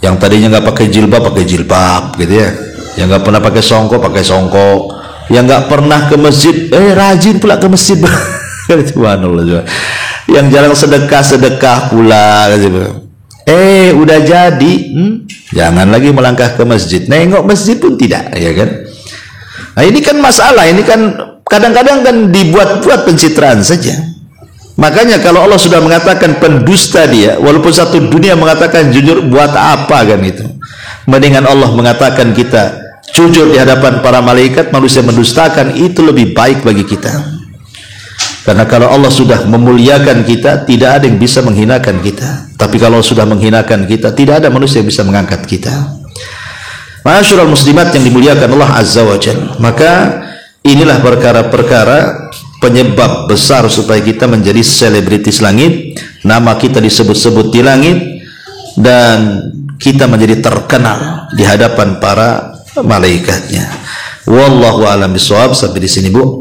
yang tadinya nggak pakai jilbab gitu ya, yang nggak pernah pakai songkok, yang nggak pernah ke masjid, rajin pula ke masjid. Yang jarang sedekah pula gitu. Udah jadi, jangan lagi melangkah ke masjid, nengok masjid pun tidak, ya kan. Nah ini kan masalah, ini kan kadang-kadang kan dibuat-buat pencitraan saja. Makanya kalau Allah sudah mengatakan pendusta dia, walaupun satu dunia mengatakan jujur, buat apa kan itu? Mendingan Allah mengatakan kita jujur di hadapan para malaikat, manusia mendustakan, itu lebih baik bagi kita. Karena kalau Allah sudah memuliakan kita, tidak ada yang bisa menghinakan kita. Tapi kalau sudah menghinakan kita, tidak ada manusia yang bisa mengangkat kita. Ma'asyiral muslimat yang dimuliakan Allah Azza wa Jalla, maka inilah perkara-perkara penyebab besar supaya kita menjadi selebritis langit, nama kita disebut-sebut di langit, dan kita menjadi terkenal di hadapan para malaikatnya. Wallahu a'lam bishawab. Sampai di sini bu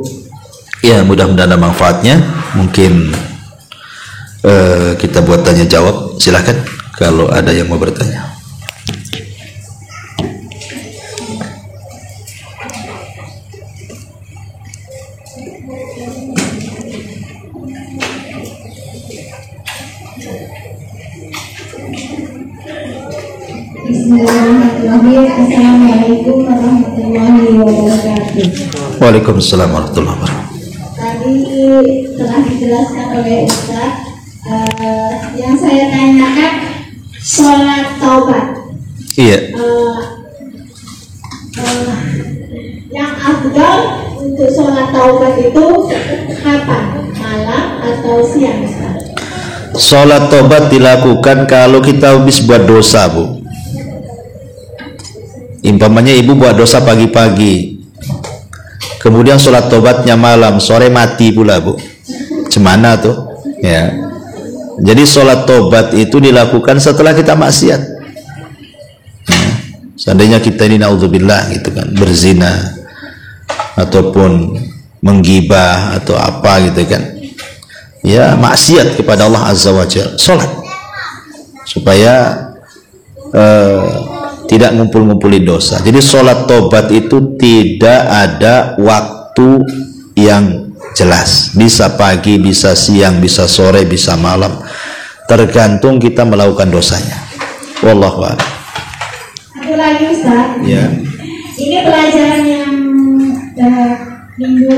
ya, mudah-mudahan ada manfaatnya. Mungkin kita buat tanya jawab, silahkan kalau ada yang mau bertanya. Assalamualaikum warahmatullahi wabarakatuh. Waalaikumsalam warahmatullahi wabarakatuh. Tadi telah dijelaskan oleh Ustaz. Yang saya tanyakan sholat taubat. Iya. Yang afdal untuk sholat taubat itu kapan? Malam atau siang, Ustaz? Sholat tobat dilakukan kalau kita habis buat dosa, Bu. Impamanya ibu buat dosa pagi-pagi, kemudian sholat tobatnya malam, sore mati pula, Bu. Cemana tuh? Ya. Jadi sholat tobat itu dilakukan setelah kita maksiat. Seandainya kita ini naudzubillah gitu kan, berzina ataupun menggibah atau apa gitu kan, ya maksiat kepada Allah Azza wa Jalla, sholat supaya tidak ngumpul-ngumpulin dosa. Jadi sholat tobat itu tidak ada waktu yang jelas, bisa pagi, bisa siang, bisa sore, bisa malam, tergantung kita melakukan dosanya. Wallahu a'lam. Satu lagi Ustaz, Ya. ini pelajaran yang minggu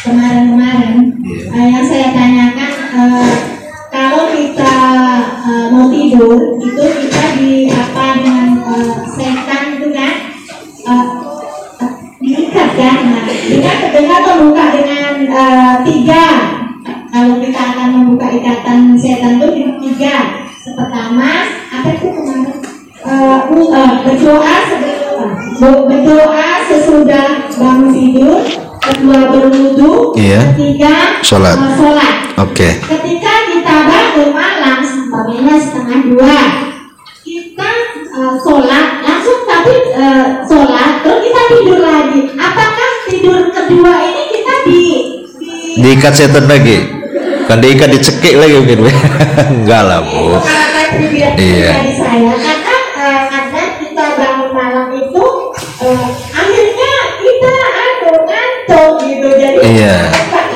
kemarin-kemarin yang saya tanyakan, kalau kita mau tidur itu kita di apa dengan setan itu kan, diikat kan, nah dengan membuka dengan 3. Kalau kita akan membuka ikatan setan itu dengan 3. Pertama apa itu kemarin, berdoa sesudah bangun tidur, kedua berwudu, ketiga sholat. Oke. Ketika kita bangun malam, umpamanya 1:30, kita sholat langsung, tapi sholat terus kita tidur lagi. Apakah tidur kedua ini kita diikat setan lagi? Kan diikat, dicekik lagi mungkin? Enggak lah, Bu. Iya. Saya karena kita bangun malam itu akhirnya kita ngantuk gitu, jadi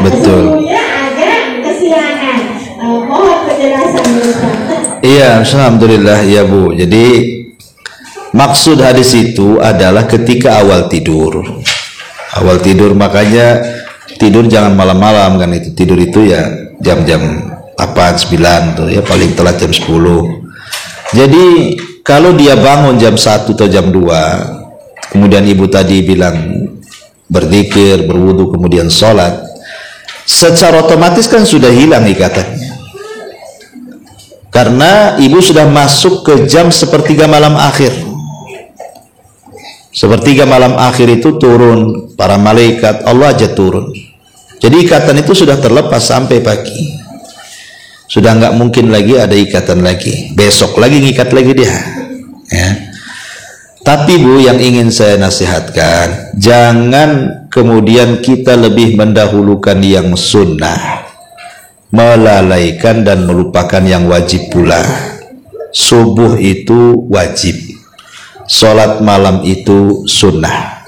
betul. agak kesiangan. Mohon penjelasan. Iya, alhamdulillah ya, Bu. Jadi maksud hadis itu adalah ketika awal tidur. Awal tidur, makanya tidur jangan malam-malam kan, itu tidur itu ya jam-jam 8, 9 tuh ya, paling telat jam 10. Jadi kalau dia bangun jam 1 atau jam 2, kemudian ibu tadi bilang berzikir, berwudu, kemudian sholat, secara otomatis kan sudah hilang ikatannya, karena ibu sudah masuk ke jam sepertiga malam akhir. Sepertiga malam akhir itu turun para malaikat, Allah aja turun. Jadi ikatan itu sudah terlepas sampai pagi. Sudah nggak mungkin lagi ada ikatan lagi. Besok lagi ngikat lagi dia. Ya. Tapi Bu, yang ingin saya nasihatkan, jangan kemudian kita lebih mendahulukan yang sunnah, melalaikan dan melupakan yang wajib pula. Subuh itu wajib, sholat malam itu sunnah.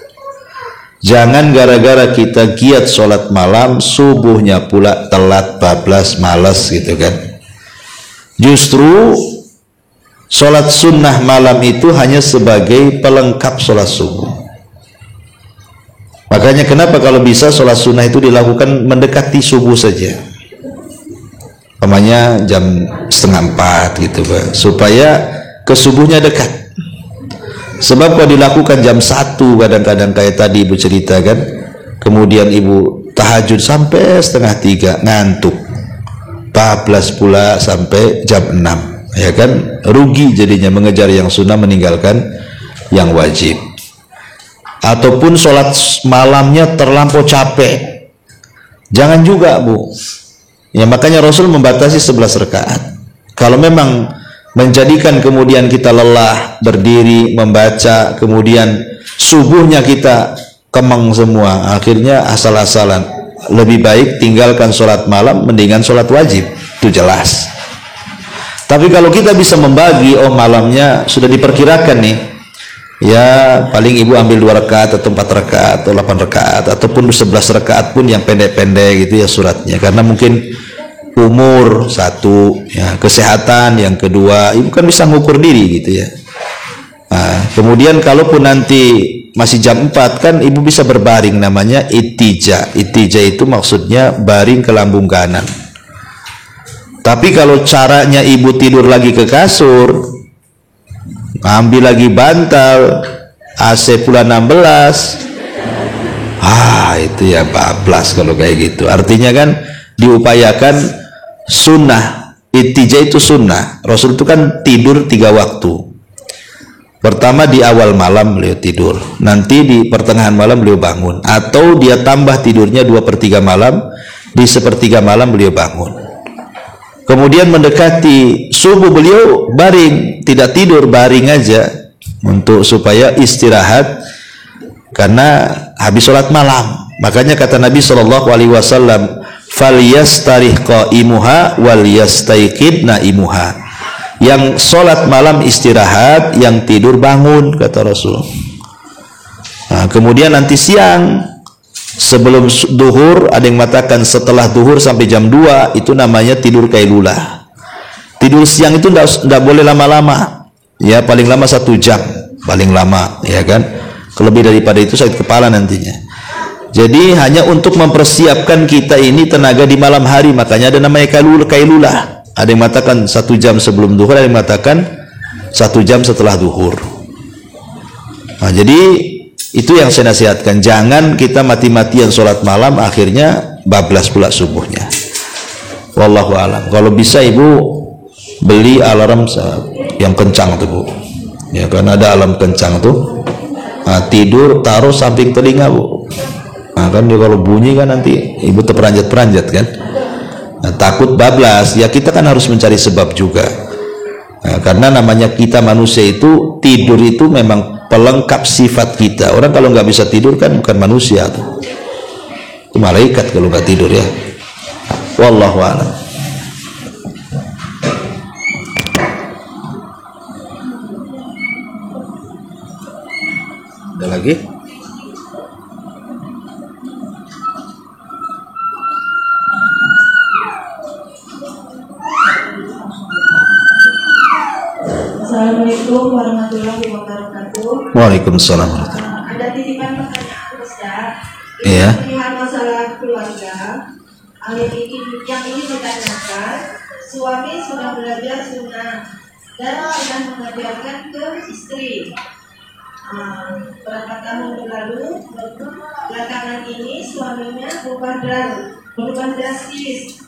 Jangan gara-gara kita giat sholat malam, subuhnya pula telat, bablas, malas gitu kan. Justru sholat sunnah malam itu hanya sebagai pelengkap sholat subuh. Makanya kenapa kalau bisa sholat sunnah itu dilakukan mendekati subuh saja, namanya jam 3:30 gitu Pak, supaya ke subuhnya dekat. Sebab kalau dilakukan jam 1 kadang-kadang kayak tadi ibu cerita kan, kemudian ibu tahajud sampai 2:30 ngantuk, bablas pula sampai jam 6, ya kan, rugi jadinya mengejar yang sunnah, meninggalkan yang wajib. Ataupun sholat malamnya terlampau capek, jangan juga Bu. Ya makanya Rasul membatasi 11 rakaat. Kalau memang menjadikan kemudian kita lelah berdiri membaca, kemudian subuhnya kita kemeng semua, akhirnya asal-asalan, lebih baik tinggalkan sholat malam mendingan sholat wajib, itu jelas. Tapi kalau kita bisa membagi, oh malamnya sudah diperkirakan nih, ya paling ibu ambil 2 rakaat atau 4 rakaat atau 8 rakaat ataupun 11 rakaat pun yang pendek-pendek gitu ya suratnya, karena mungkin umur satu, ya, kesehatan yang kedua, ibu kan bisa ngukur diri gitu ya. Nah, kemudian kalaupun nanti masih jam 4 kan ibu bisa berbaring, namanya itija. Itija itu maksudnya baring ke lambung kanan. Tapi kalau caranya ibu tidur lagi ke kasur, ambil lagi bantal, AC pula 16, itu ya bablas kalau kayak gitu. Artinya kan diupayakan sunnah Ittija itu sunnah. Rasul itu kan tidur 3 waktu. Pertama di awal malam beliau tidur, nanti di pertengahan malam beliau bangun, atau dia tambah tidurnya 2/3 malam, di 1/3 malam beliau bangun. Kemudian mendekati subuh beliau baring, tidak tidur, baring aja untuk supaya istirahat karena habis sholat malam. Makanya kata Nabi SAW, falyastarih qaimuha wal yastaiqid naimuha. Yang sholat malam istirahat, yang tidur bangun, kata Rasul. Nah, kemudian nanti siang sebelum duhur, ada yang mengatakan setelah duhur sampai jam 2, itu namanya tidur kailulah. Tidur siang itu tidak boleh lama-lama, ya paling lama 1 jam, paling lama, ya kan. Lebih daripada itu sakit kepala nantinya. Jadi hanya untuk mempersiapkan kita ini tenaga di malam hari, makanya ada namanya kailulah. Ada yang mengatakan 1 jam sebelum duhur, ada yang mengatakan 1 jam setelah duhur. Nah, jadi itu yang saya nasihatkan, jangan kita mati-matian sholat malam akhirnya bablas pula subuhnya. Wallahu alam. Kalau bisa ibu beli alarm yang kencang tuh bu, ya kan ada alarm kencang tuh. Nah, tidur taruh samping telinga bu. Nah, kan dia kalau bunyi kan nanti ibu terperanjat-peranjat kan. Nah, takut bablas, ya kita kan harus mencari sebab juga. Nah, karena namanya kita manusia itu, tidur itu memang pelengkap sifat kita. Orang kalau nggak bisa tidur kan bukan manusia tuh. Itu malaikat kalau nggak tidur ya. Wallahu a'lam. Ada lagi? Assalamualaikum warahmatullahi wabarakatuh. Waalaikumsalam. Ada titipan pertanyaan Ustaz. Iya. Lihat masalah keluarga. Yang ini ditanyakan, suami sudah belajar sunnah dan sudah mengajarkan ke istri. Berapa tahun berlalu, belakangan ini suaminya berubah drastis.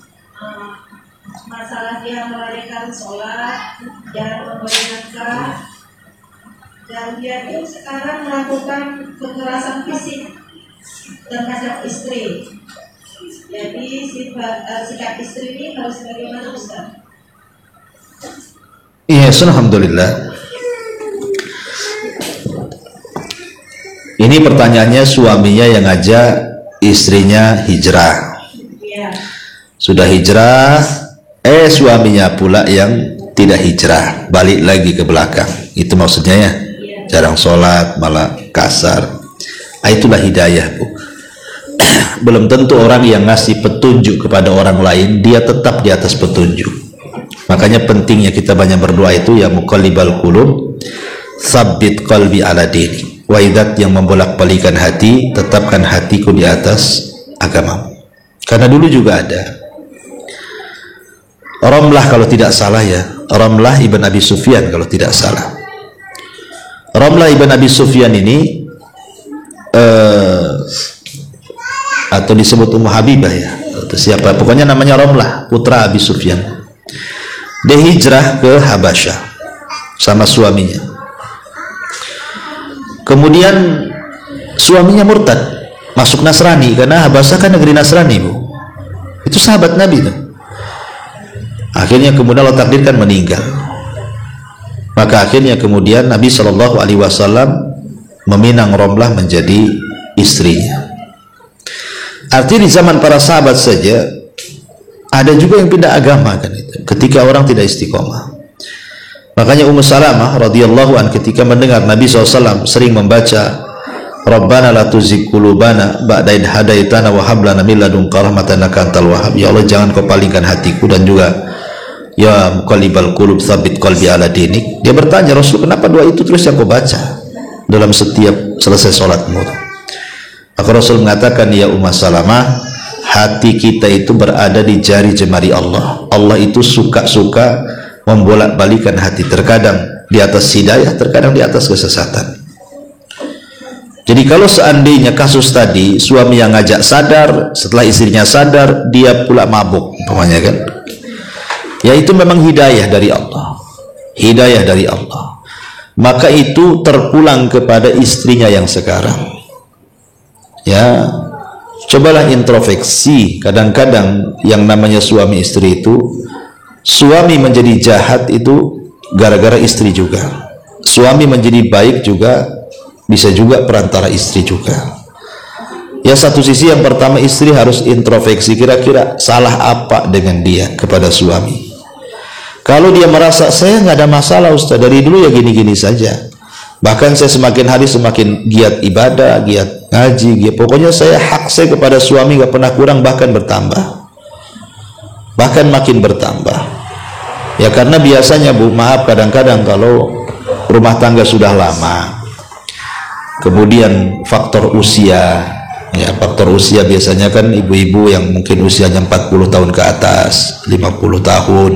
Masalah dia melalaikan sholat dan memberi nafkah, dan dia itu sekarang melakukan kekerasan fisik terhadap istri. Jadi sikap istri ini harus bagaimana Ustaz? Iya, alhamdulillah. Ini pertanyaannya, suaminya yang ngajak istrinya hijrah. Iya. Sudah hijrah, suaminya pula yang tidak hijrah, balik lagi ke belakang. Itu maksudnya ya. Jarang sholat, malah kasar. Itulah hidayah bu. Belum tentu orang yang ngasih petunjuk kepada orang lain dia tetap di atas petunjuk. Makanya pentingnya kita banyak berdoa itu, ya muqallibal qulub tsabbit qalbi ala dini. Waidat yang membolak-balikan hati, tetapkan hatiku di atas agamamu. Karena dulu juga ada Ramlah kalau tidak salah ya, Ramlah ibn Abi Sufyan kalau tidak salah. Ramlah ibn Abi Sufyan ini atau disebut Ummu Habibah ya, atau siapa, pokoknya namanya Ramlah, putra Abi Sufyan. Dia hijrah ke Habasyah sama suaminya. Kemudian suaminya murtad, masuk Nasrani, karena Habasyah kan negeri Nasrani bu. Itu sahabat Nabi tuh. Akhirnya kemudian Allah takdirkan meninggal. Maka akhirnya kemudian Nabi SAW meminang Ramlah menjadi istrinya. Artinya di zaman para sahabat saja ada juga yang pindah agama kan itu, ketika orang tidak istiqomah. Makanya Ummu Salamah radhiyallahu an ketika mendengar Nabi SAW sering membaca Rabbana la tuzigh qulubana ba'da idh hadaitana wa hab lana min ladunka rahmatan innaka antal wahhab. Ya Allah, jangan kau palingkan hatiku, dan juga ya muqallibal qulub tsabbit qalbi ala dinik. Dia bertanya, Rasul, kenapa doa itu terus yang kau baca dalam setiap selesai sholatmu? Maka Rasul mengatakan, ya Ummu Salamah, hati kita itu berada di jari jemari Allah. Allah itu suka-suka membolak-balikan hati, terkadang di atas hidayah, terkadang di atas kesesatan. Jadi kalau seandainya kasus tadi suami yang ngajak sadar, setelah istrinya sadar dia pula mabuk umpamanya kan, yaitu memang hidayah dari Allah. Hidayah dari Allah. Maka itu terpulang kepada istrinya yang sekarang. Ya, cobalah introspeksi. Kadang-kadang yang namanya suami istri itu, suami menjadi jahat itu gara-gara istri juga. Suami menjadi baik juga bisa juga perantara istri juga. Ya, satu sisi yang pertama, istri harus introspeksi, kira-kira salah apa dengan dia kepada suami. Kalau dia merasa saya nggak ada masalah Ustaz, dari dulu ya gini-gini saja, bahkan saya semakin hari semakin giat ibadah, giat ngaji, giat, pokoknya hak saya kepada suami nggak pernah kurang, bahkan bertambah, bahkan makin bertambah. Ya karena biasanya Bu, maaf, kadang-kadang kalau rumah tangga sudah lama, kemudian faktor usia, ya faktor usia biasanya kan ibu-ibu yang mungkin usianya 40 tahun ke atas, 50 tahun,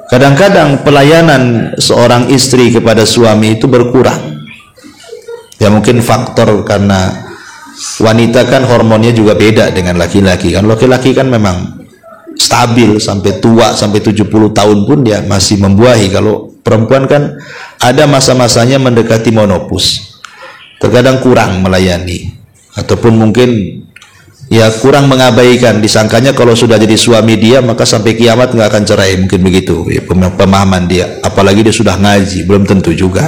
kadang-kadang pelayanan seorang istri kepada suami itu berkurang. Ya mungkin faktor karena wanita kan hormonnya juga beda dengan laki-laki kan. Laki-laki kan memang stabil sampai tua, sampai 70 tahun pun dia masih membuahi. Kalau perempuan kan ada masa-masanya mendekati menopause, terkadang kurang melayani, ataupun mungkin ya kurang mengabaikan, disangkanya kalau sudah jadi suami dia maka sampai kiamat nggak akan cerai, mungkin begitu ya, pemahaman dia. Apalagi dia sudah ngaji, belum tentu juga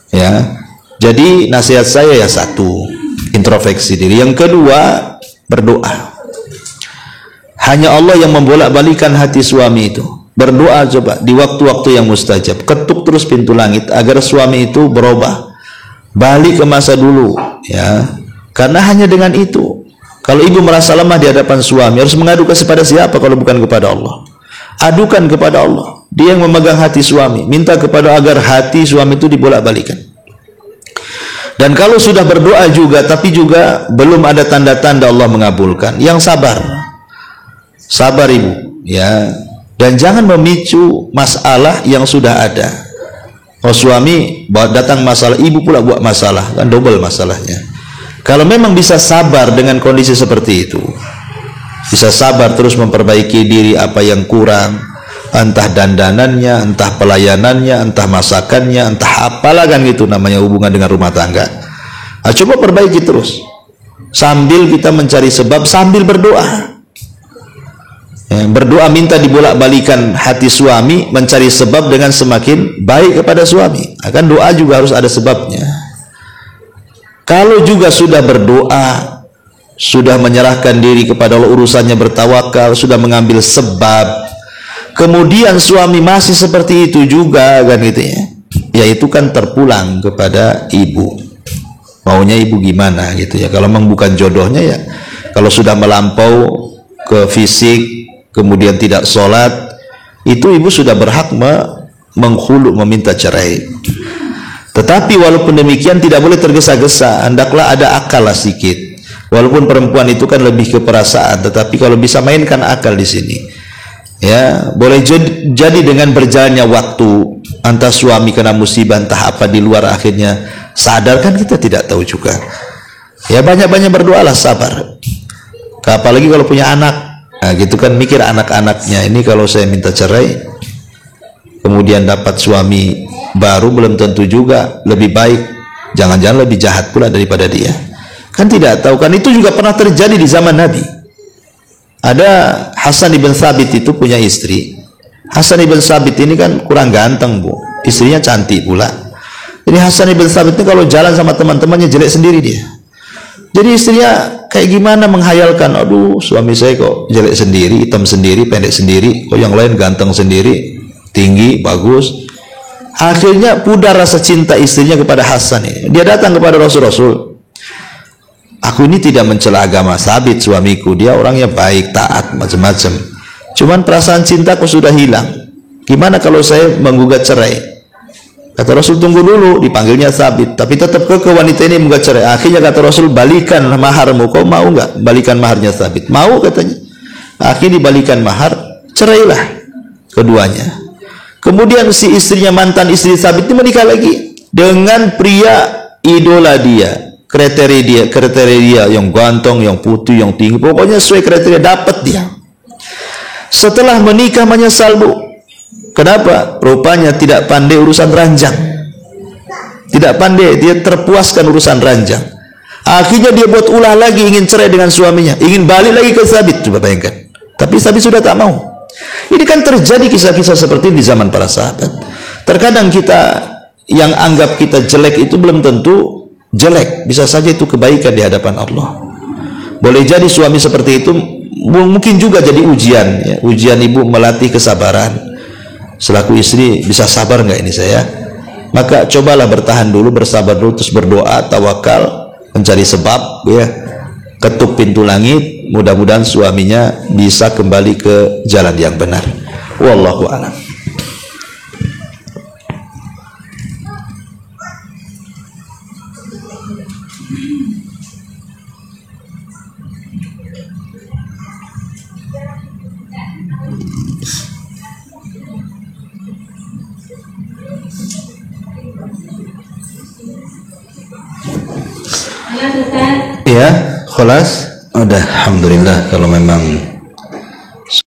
ya. Jadi nasihat saya ya satu, introspeksi diri. Yang kedua, berdoa. Hanya Allah yang membolak-balikan hati suami itu. Berdoa coba di waktu-waktu yang mustajab, ketuk terus pintu langit agar suami itu berubah, balik ke masa dulu ya. Karena hanya dengan itu, kalau ibu merasa lemah di hadapan suami, harus mengadukan kepada siapa kalau bukan kepada Allah? Adukan kepada Allah. Dia yang memegang hati suami. Minta kepada agar hati suami itu dibolak-balikan. Dan kalau sudah berdoa juga, tapi juga belum ada tanda-tanda Allah mengabulkan, yang sabar. Sabar ibu, ya. Dan jangan memicu masalah yang sudah ada. Oh suami datang masalah, ibu pula buat masalah, kan double masalahnya. Kalau memang bisa sabar dengan kondisi seperti itu, bisa sabar terus memperbaiki diri apa yang kurang, entah dandanannya, entah pelayanannya, entah masakannya, entah apalah kan gitu namanya hubungan dengan rumah tangga. Nah, coba perbaiki terus sambil kita mencari sebab, sambil berdoa ya, berdoa minta dibolak-balikan hati suami, mencari sebab dengan semakin baik kepada suami. Akan doa juga harus ada sebabnya. Kalau juga sudah berdoa, sudah menyerahkan diri kepada Allah, urusannya bertawakal, sudah mengambil sebab, kemudian suami masih seperti itu juga kan gitu ya, itu kan terpulang kepada ibu. Maunya ibu gimana gitu ya. Kalau memang bukan jodohnya ya, kalau sudah melampau ke fisik, kemudian tidak sholat, itu ibu sudah berhak menghulu, meminta cerai. Tetapi walaupun demikian tidak boleh tergesa-gesa, hendaklah ada akal lah sedikit. Walaupun perempuan itu kan lebih ke perasaan, tetapi kalau bisa mainkan akal di sini. Ya, boleh jadi dengan berjalannya waktu, entah suami kena musibah, entah apa di luar, akhirnya sadar, kan kita tidak tahu juga. Ya banyak-banyak berdoalah, sabar. Apalagi kalau punya anak, nah gitu kan, mikir anak-anaknya ini kalau saya minta cerai, kemudian dapat suami baru, belum tentu juga lebih baik, jangan-jangan lebih jahat pula daripada dia. Kan tidak tahu kan, itu juga pernah terjadi di zaman Nabi. Ada Hasan ibn Thabit itu punya istri. Hasan ibn Thabit ini kan kurang ganteng Bu, istrinya cantik pula. Jadi Hasan ibn Thabit ini kalau jalan sama teman-temannya jelek sendiri dia. Jadi istrinya kayak gimana menghayalkan, aduh suami saya kok jelek sendiri, hitam sendiri, pendek sendiri, kok yang lain ganteng sendiri, tinggi, bagus. Akhirnya pudar rasa cinta istrinya kepada Hasan ini. Dia datang kepada Rasul, aku ini tidak mencela agama Thabit suamiku, dia orangnya baik, taat, macam-macam. Cuman perasaan cintaku sudah hilang. Gimana kalau saya menggugat cerai? Kata Rasul, tunggu dulu. Dipanggilnya Thabit, tapi tetap ke wanita ini menggugat cerai. Akhirnya kata Rasul, balikan maharmu. Kau mau nggak balikan maharnya Thabit? Mau katanya. Akhirnya dibalikan mahar, cerailah keduanya. Kemudian si istrinya, mantan istri Thabit ini menikah lagi dengan pria idola dia, kriteria dia yang ganteng, yang putih, yang tinggi, pokoknya sesuai kriteria dapat dia. Setelah menikah menyesal, Bu. Kenapa? Rupanya tidak pandai urusan ranjang. Tidak pandai, dia terpuaskan urusan ranjang. Akhirnya dia buat ulah lagi, ingin cerai dengan suaminya, ingin balik lagi ke Thabit. Coba bayangkan. Tapi Thabit sudah tak mau. Ini kan terjadi kisah-kisah seperti ini di zaman para sahabat. Terkadang kita yang anggap kita jelek itu belum tentu jelek, bisa saja itu kebaikan di hadapan Allah. Boleh jadi suami seperti itu mungkin juga jadi ujian, ya. Ujian ibu melatih kesabaran. Selaku istri, bisa sabar nggak ini saya? Maka cobalah bertahan dulu, bersabar dulu, terus berdoa, tawakal, mencari sebab, ya. Ketuk pintu langit, mudah-mudahan suaminya bisa kembali ke jalan yang benar. Wallahu a'lam. Ya, khalas. Udah, alhamdulillah. Kalau memang